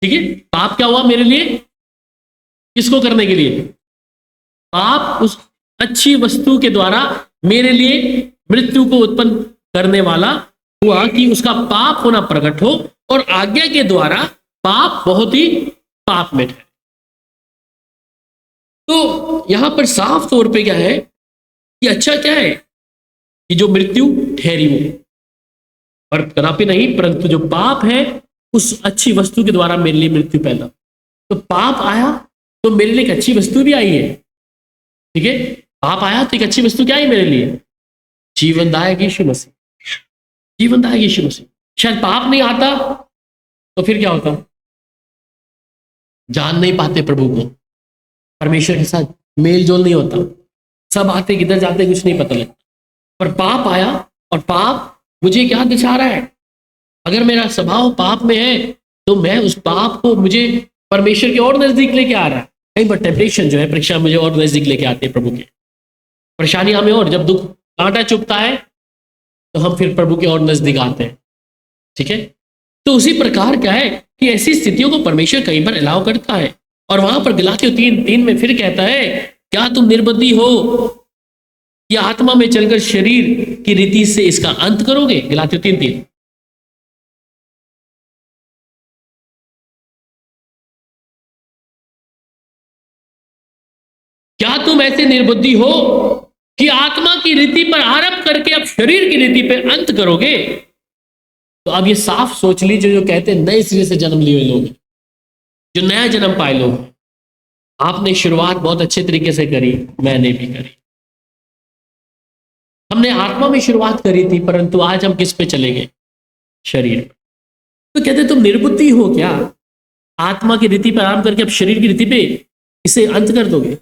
ठीक है, पाप क्या हुआ मेरे लिए? किसको करने के लिए? पाप उस अच्छी वस्तु के द्वारा मेरे लिए मृत्यु को उत्पन्न करने वाला हुआ, कि उसका पाप होना प्रकट हो, और आज्ञा के द्वारा पाप बहुत ही पाप में ठहरे। तो यहां पर साफ तौर पे क्या है कि अच्छा क्या है कि जो मृत्यु ठहरी हो, और कदापि नहीं, परंतु जो पाप है उस अच्छी वस्तु के द्वारा मेरे लिए मृत्यु पैदा। तो पाप आया तो मेरे लिए एक अच्छी वस्तु भी आई है। ठीक है, पाप आया तो एक अच्छी वस्तु क्या आई मेरे लिए? जीवनदायक यीशु मसीह, जीवनदायक यीशु मसीह। शायद पाप नहीं आता तो फिर क्या होता, जान नहीं पाते प्रभु को, परमेश्वर के साथ मेल जोल नहीं होता, सब आते किधर जाते कुछ नहीं पता लगता। पर पाप आया, और पाप मुझे क्या दिखा रहा है? अगर मेरा स्वभाव पाप में है तो मैं उस पाप को, मुझे परमेश्वर के और नजदीक लेके आ रहा है। कई बार टेम्पटेशन जो है, परीक्षा मुझे और नजदीक लेके आती है प्रभु के, परेशानी हमें, और जब दुख कांटा चुभता है तो हम फिर प्रभु के और नजदीक आते हैं। ठीक है, तो उसी प्रकार क्या है कि ऐसी स्थितियों को परमेश्वर कई बार अलाउ करता है, और वहां पर गलातियों 3:3 में फिर कहता है, क्या तुम निर्बुद्धि हो कि आत्मा में चलकर शरीर की रीति से इसका अंत करोगे? गलातियों 3:3। क्या तुम ऐसे निर्बुद्धि हो कि आत्मा की रीति पर आरोप करके अब शरीर की रीति पर अंत करोगे? तो अब ये साफ सोच लीजिए, जो कहते हैं नए सिरे से जन्म लिए लोग, जो नया जन्म पाए लोग, आपने शुरुआत बहुत अच्छे तरीके से करी, मैंने भी करी, हमने आत्मा में शुरुआत करी थी, परंतु आज हम किस पे चलेंगे? शरीर पे। तो कहते तुम निर्बुद्धि हो क्या, आत्मा की रीति पर आराम करके अब शरीर की रीति पे इसे अंत कर दोगे?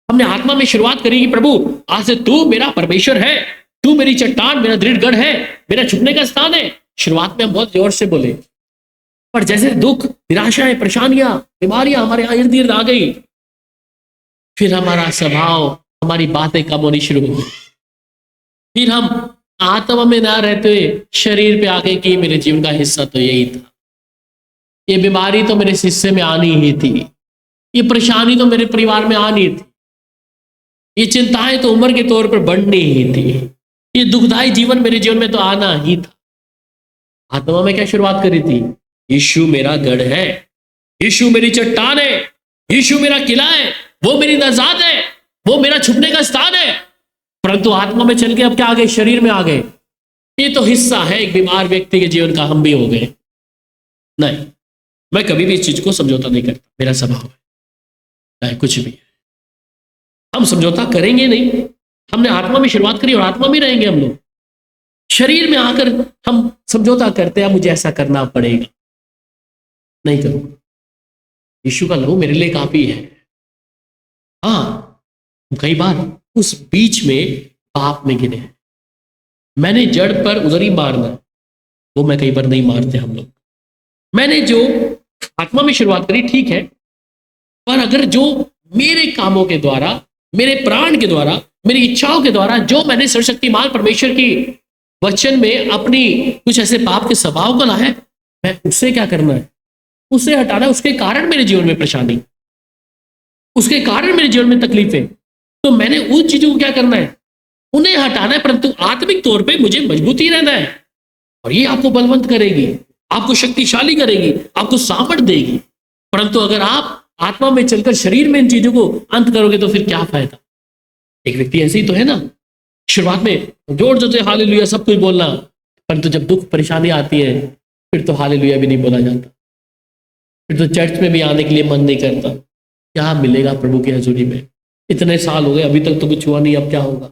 हमने आत्मा में शुरुआत करी कि प्रभु आज से तू मेरा परमेश्वर है, तू मेरी चट्टान, मेरा दृढ़ गढ़ है, मेरा छुपने का स्थान है। शुरुआत में हम बहुत जोर से बोले, पर जैसे दुख, निराशाएं, परेशानियां, बीमारियां हमारे इर्द गिर्द आ गई, फिर हमारा स्वभाव, हमारी बातें कम होनी शुरू हो गई। फिर हम आत्मा में ना रहते हुए शरीर पे आ गए कि मेरे जीवन का हिस्सा तो यही था, ये बीमारी तो मेरे हिस्से में आनी ही थी, ये परेशानी तो मेरे परिवार में आनी थी, ये चिंताएं तो उम्र के तौर पर बढ़नी ही थी, ये दुखदायी जीवन मेरे जीवन में तो आना ही था। आत्मा में क्या शुरुआत करी थी? यीशु मेरा गढ़ है, यीशु मेरी चट्टान है, यीशु मेरा किला है, वो मेरी नजात है, वो मेरा छुपने का स्थान है। परंतु आत्मा में चल के अब क्या आ गए? शरीर में आ गए। ये तो हिस्सा है एक बीमार व्यक्ति के जीवन का, हम भी हो गए। नहीं, मैं कभी भी इस चीज को समझौता नहीं करता, मेरा स्वभाव है, चाहे कुछ भी है, हम समझौता करेंगे नहीं। हमने आत्मा में शुरुआत करी और आत्मा में रहेंगे हम लोग। शरीर में आकर हम समझौता करते हैं, मुझे ऐसा करना पड़ेगा, नहीं करूंगा, यीशु का लहू मेरे लिए काफी है। हाँ, कई बार उस बीच में पाप में गिरे हैं, मैंने जड़ पर उधर ही मारना, वो मैं कई बार नहीं मारते हम लोग। मैंने जो आत्मा में शुरुआत करी ठीक है, पर अगर जो मेरे कामों के द्वारा, मेरे प्राण के द्वारा, मेरी इच्छाओं के द्वारा जो मैंने सर्वशक्तिमान परमेश्वर की वचन में अपनी कुछ ऐसे पाप के स्वभाव को लाया है, मैं उससे क्या करना है? उसे हटाना है, उसके कारण मेरे जीवन में परेशानी, उसके कारण मेरे जीवन में तकलीफें, तो मैंने उन चीजों को क्या करना है, उन्हें हटाना है, परंतु आत्मिक तौर पे मुझे मजबूती रहना है। और ये आपको बलवंत करेगी, आपको शक्तिशाली करेगी, आपको सामर्थ्य देगी। परंतु अगर आप आत्मा में चलकर शरीर में इन चीजों को अंत करोगे तो फिर क्या फायदा। एक व्यक्ति ऐसे ही तो है ना, शुरुआत में जोर जोर से हालेलुया सब कुछ बोलना, परंतु जब दुख परेशानी आती है फिर तो हालेलुया भी नहीं बोला जाता, फिर तो चर्च में भी आने के लिए मन नहीं करता। क्या मिलेगा प्रभु की हजूरी में? इतने साल हो गए अभी तक तो कुछ हुआ नहीं, अब क्या होगा?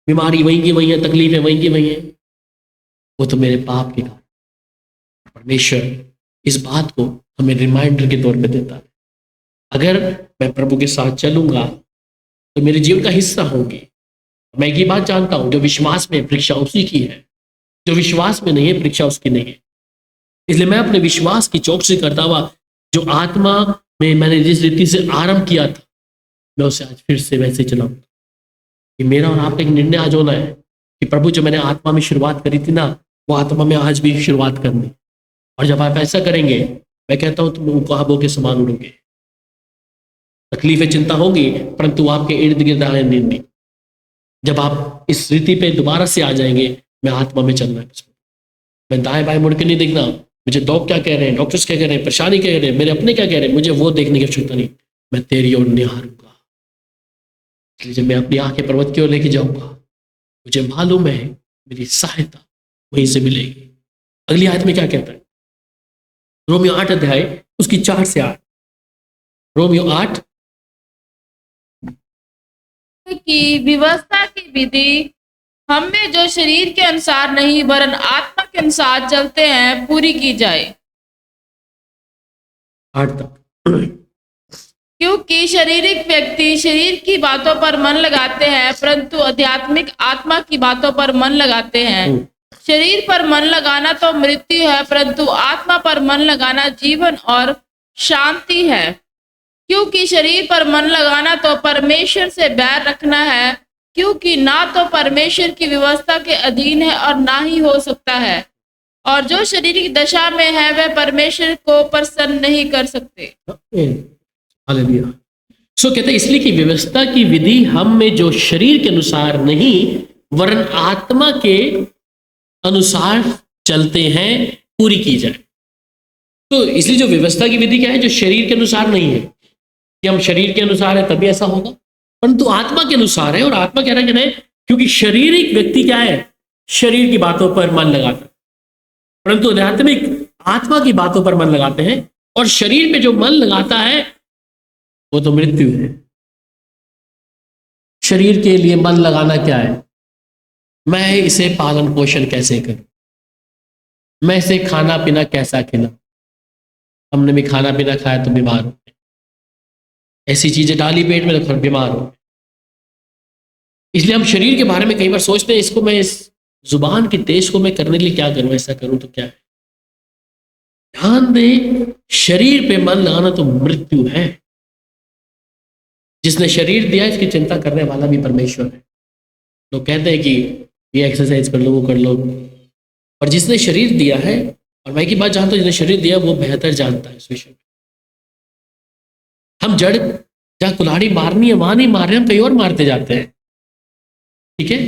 बीमारी वहीं की वहीं है, तकलीफें वहीं की वहीं है। वो तो मेरे पाप के कारण। परमेश्वर इस बात को हमें रिमाइंडर के तौर पे देता है, अगर मैं प्रभु के साथ चलूंगा तो मेरे जीवन का हिस्सा होंगी। मैं एक ही बात जानता हूं, जो विश्वास में परीक्षा उसी की है, जो विश्वास में नहीं है परीक्षा उसकी नहीं है। इसलिए मैं अपने विश्वास की चौकसी करता हुआ जो आत्मा में मैंने जिस रीति से आरंभ किया था, मैं उसे आज फिर से वैसे चलाऊंगा। कि मेरा और आपका एक निर्णय आज होना है कि प्रभु जो मैंने आत्मा में शुरुआत करी थी ना, वो आत्मा में आज भी शुरुआत करनी। और जब आप ऐसा करेंगे, मैं कहता हूं तुम उकाबों के समान उड़ोगे। तकलीफें चिंता होगी परंतु आपके इर्द गिर्द आएंगे नहीं। जब आप इस रीति पे दोबारा से आ जाएंगे, मैं आत्मा में चलना है, मैं दाएं बाएं मुड़ के नहीं देखना मुझे लोग क्या कह रहे हैं, डॉक्टर्स क्या कह रहे हैं, परेशानी क्या कह रहे हैं, मेरे अपने क्या कह रहे हैं, मुझे वो देखने की आवश्यकता नहीं। मैं तेरी ओर निहारूंगा। इसलिए जब मैं अपनी आंखें पर्वत की ओर लेके जाऊंगा, मुझे मालूम है मेरी सहायता वहीं से मिलेगी। अगली आयत में क्या कहता है? रोमियो 8 अध्याय उसकी 4 से 8। रोमियो 8 की व्यवस्था की विधि हम में जो शरीर के अनुसार नहीं वरन आत्मा के अनुसार चलते हैं पूरी की जाए। 8 तक। क्योंकि शारीरिक व्यक्ति शरीर की बातों पर मन लगाते हैं परंतु आध्यात्मिक आत्मा की बातों पर मन लगाते हैं। शरीर पर मन लगाना तो मृत्यु है परंतु आत्मा पर मन लगाना जीवन और शांति है। क्योंकि शरीर पर मन लगाना तो परमेश्वर से बैर रखना है, क्योंकि ना तो परमेश्वर की व्यवस्था के अधीन है और ना ही हो सकता है। और जो शारीरिक दशा में है वह परमेश्वर को प्रसन्न नहीं कर सकते। हालेलुया। सो कहते हैं इसलिए कि व्यवस्था की विधि हम में जो शरीर के अनुसार नहीं वरन आत्मा के अनुसार चलते हैं पूरी की जाए। तो इसलिए जो व्यवस्था की विधि क्या है, जो शरीर के अनुसार नहीं है कि हम शरीर के अनुसार है तभी ऐसा होगा, परंतु आत्मा के अनुसार है। और आत्मा कह रहा है क्योंकि शारीरिक व्यक्ति क्या है, शरीर की बातों पर मन लगाता है, परंतु आध्यात्मिक आत्मा की बातों पर मन लगाते हैं। और शरीर में जो मन लगाता है वो तो मृत्यु है। शरीर के लिए मन लगाना क्या है? मैं इसे पालन पोषण कैसे करूं, मैं इसे खाना पीना कैसा खिलाऊं। हमने भी खाना पीना खाया तो बीमार हो गए, ऐसी चीजें डाली पेट में तो बीमार हो गए। इसलिए हम शरीर के बारे में कई बार सोचते हैं, इसको मैं इस जुबान के तेज को मैं करने के लिए क्या करूं, ऐसा करूं तो क्या है। ध्यान दें, शरीर पे मन लगाना तो मृत्यु है। जिसने शरीर दिया इसकी चिंता करने वाला भी परमेश्वर है। लोग कहते हैं कि ये एक्सरसाइज कर लो, वो कर लो, और जिसने शरीर दिया है, और मैं की बात जानता हूं, जिसने शरीर दिया वो बेहतर जानता है इस विषय में। हम जड़ जहां कुल्हाड़ी मारनी है वहां नहीं मार रहे, हम कहीं और मारते जाते हैं। ठीक है।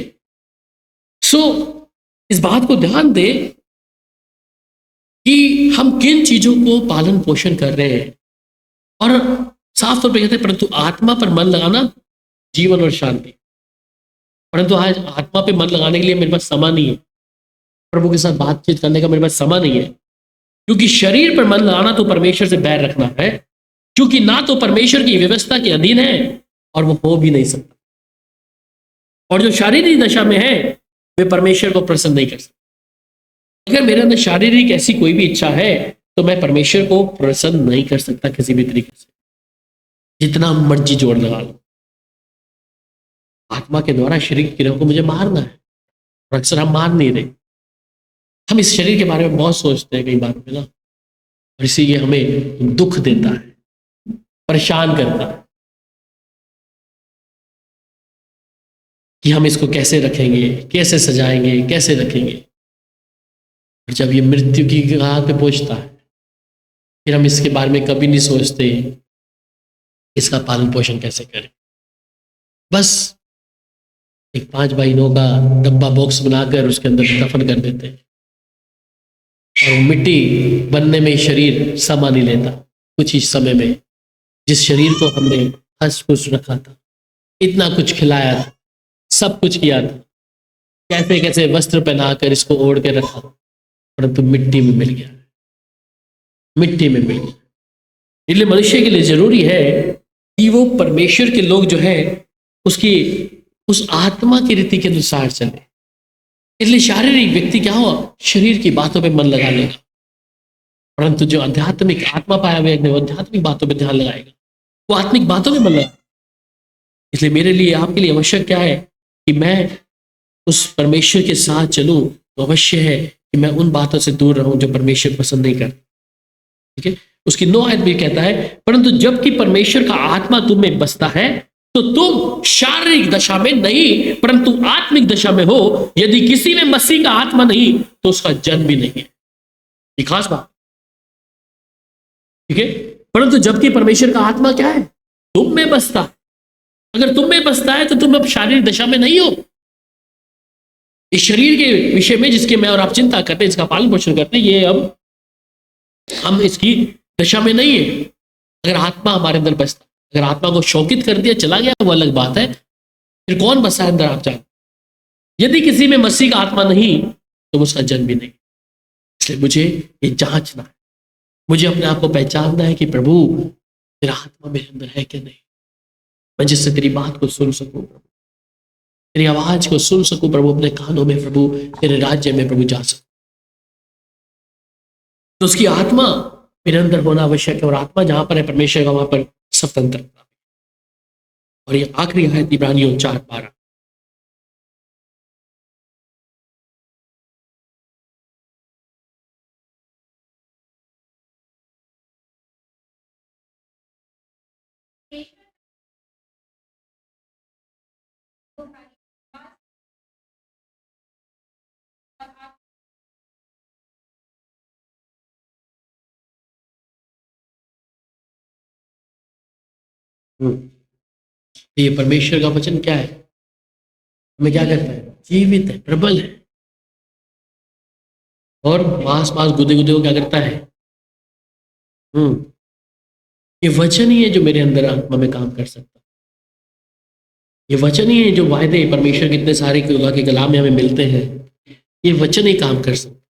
सो इस बात को ध्यान दे कि हम किन चीजों को पालन पोषण कर रहे हैं। और साफ तौर पे कहते हैं परंतु आत्मा पर मन लगाना जीवन और शांति। परंतु आज आत्मा पे मन लगाने के लिए मेरे पास समय नहीं है, प्रभु के साथ बातचीत करने का मेरे पास समय नहीं है, क्योंकि शरीर पर मन लगाना तो परमेश्वर से बैर रखना है, क्योंकि ना तो परमेश्वर की व्यवस्था के अधीन है और वो हो भी नहीं सकता। और जो शारीरिक दशा में है वे परमेश्वर को प्रसन्न नहीं कर सकते। अगर मेरे अंदर शारीरिक ऐसी कोई भी इच्छा है तो मैं परमेश्वर को प्रसन्न नहीं कर सकता किसी भी तरीके से, जितना मर्जी जोर लगा लो। आत्मा के द्वारा शरीर की क्रियाओं को मुझे मारना है, और अक्सर हम मार नहीं रहे। हम इस शरीर के बारे में बहुत सोचते हैं कई बार में ना, और इसीलिए हमें दुख देता है, परेशान करता है कि हम इसको कैसे रखेंगे, कैसे सजाएंगे, कैसे रखेंगे। और जब ये मृत्यु की घाट पे पहुंचता है फिर हम इसके बारे में कभी नहीं सोचते इसका पालन पोषण कैसे करें। बस एक 5 बाई 9 का डब्बा बॉक्स बनाकर उसके अंदर दफन कर देते हैं, और मिट्टी बनने में शरीर समा नहीं लेता। कुछ ही समय में जिस शरीर को हमने हंस खुश रखा था, इतना कुछ खिलाया था, सब कुछ किया था, कैसे कैसे वस्त्र पहनाकर इसको ओढ़ के रखा, परंतु मिट्टी में मिल गया, मिट्टी में मिल गया। इसलिए मनुष्य के लिए जरूरी है कि वो परमेश्वर के लोग जो है उसकी उस आत्मा की रीति के अनुसार चले। इसलिए शारीरिक व्यक्ति क्या हो, शरीर की बातों पे मन लगा लेगा, परंतु जो आध्यात्मिक आत्मा पाया हुआ है वो आध्यात्मिक बातों पे ध्यान लगाएगा, वो आत्मिक बातों में मन लगाएगा। इसलिए मेरे लिए आपके लिए आवश्यक क्या है कि मैं उस परमेश्वर के साथ चलूं, तो अवश्य है कि मैं उन बातों से दूर रहूं जो परमेश्वर पसंद नहीं करता। ठीक है, उसकी 9 आयत भी कहता है, परंतु जबकि परमेश्वर का आत्मा तुम में बसता है तो तुम शारीरिक दशा में नहीं परंतु आत्मिक दशा में हो। यदि किसी में मसीह का आत्मा नहीं तो उसका जन्म भी नहीं है। ये खास बात, ठीक है। परंतु जबकि परमेश्वर का आत्मा क्या है, तुम में बसता है। अगर तुम में बसता है तो तुम अब शारीरिक दशा में नहीं हो। इस शरीर के विषय में जिसके मैं और आप चिंता करते हैं, इसका पालन पोषण करते हैं, ये अब हम इसकी दशा में नहीं है। अगर आत्मा हमारे अंदर बसता, अगर आत्मा को शोकित कर दिया चला गया वो अलग बात है, फिर कौन बसा है अंदर आप जानते। यदि किसी में मसीह का आत्मा नहीं तो उसका जन्म भी नहीं। इसलिए मुझे ये जांचना है, मुझे अपने आप को पहचानना है कि प्रभु तेरा आत्मा मेरे अंदर है कि नहीं, मैं जिससे तेरी बात को सुन सकूं प्रभु, तेरी आवाज को सुन सकूं प्रभु, अपने कानों में प्रभु तेरे राज्य में प्रभु जा सकूं। तो उसकी आत्मा मेरे अंदर होना आवश्यक है, और आत्मा जहां पर है परमेश्वर का वहां पर स्वतंत्रता। और ये आखिरी है इब्रानियों 4:12। ये परमेश्वर का वचन क्या है, हमें क्या करता है, जीवित है, प्रबल है, और मांस मांस गुदे गुदे को क्या करता है। ये वचन ही है जो मेरे अंदर आत्मा में काम कर सकता है। ये वचन ही है जो वायदे परमेश्वर के इतने सारे खुदा के कलाम में हमें मिलते हैं, ये वचन ही काम कर सकता है।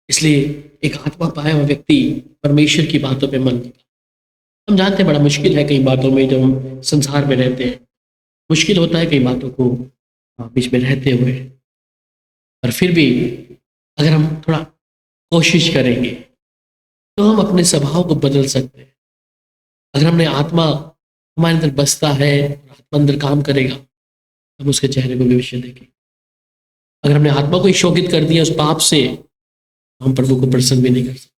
इसलिए एक आत्मा पाया हुआ व्यक्ति परमेश्वर की बातों पे मन लगा। हम जानते हैं बड़ा मुश्किल है कई बातों में, जब हम संसार में रहते हैं मुश्किल होता है कई बातों को बीच में रहते हुए, पर फिर भी अगर हम थोड़ा कोशिश करेंगे तो हम अपने स्वभाव को बदल सकते हैं। अगर हमने आत्मा हमारे अंदर बसता है, आत्मा अंदर काम करेगा, हम उसके चेहरे को भी अवश्य देखेंगे। अगर हमने आत्मा को शोकित कर दिया उस पाप से, हम प्रभु को प्रसन्न भी नहीं कर सकते।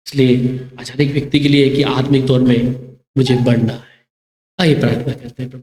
इसलिए आज हर एक व्यक्ति के लिए कि आत्मिक तौर में मुझे बढ़ना है। आइए प्रार्थना करते हैं। प्रभु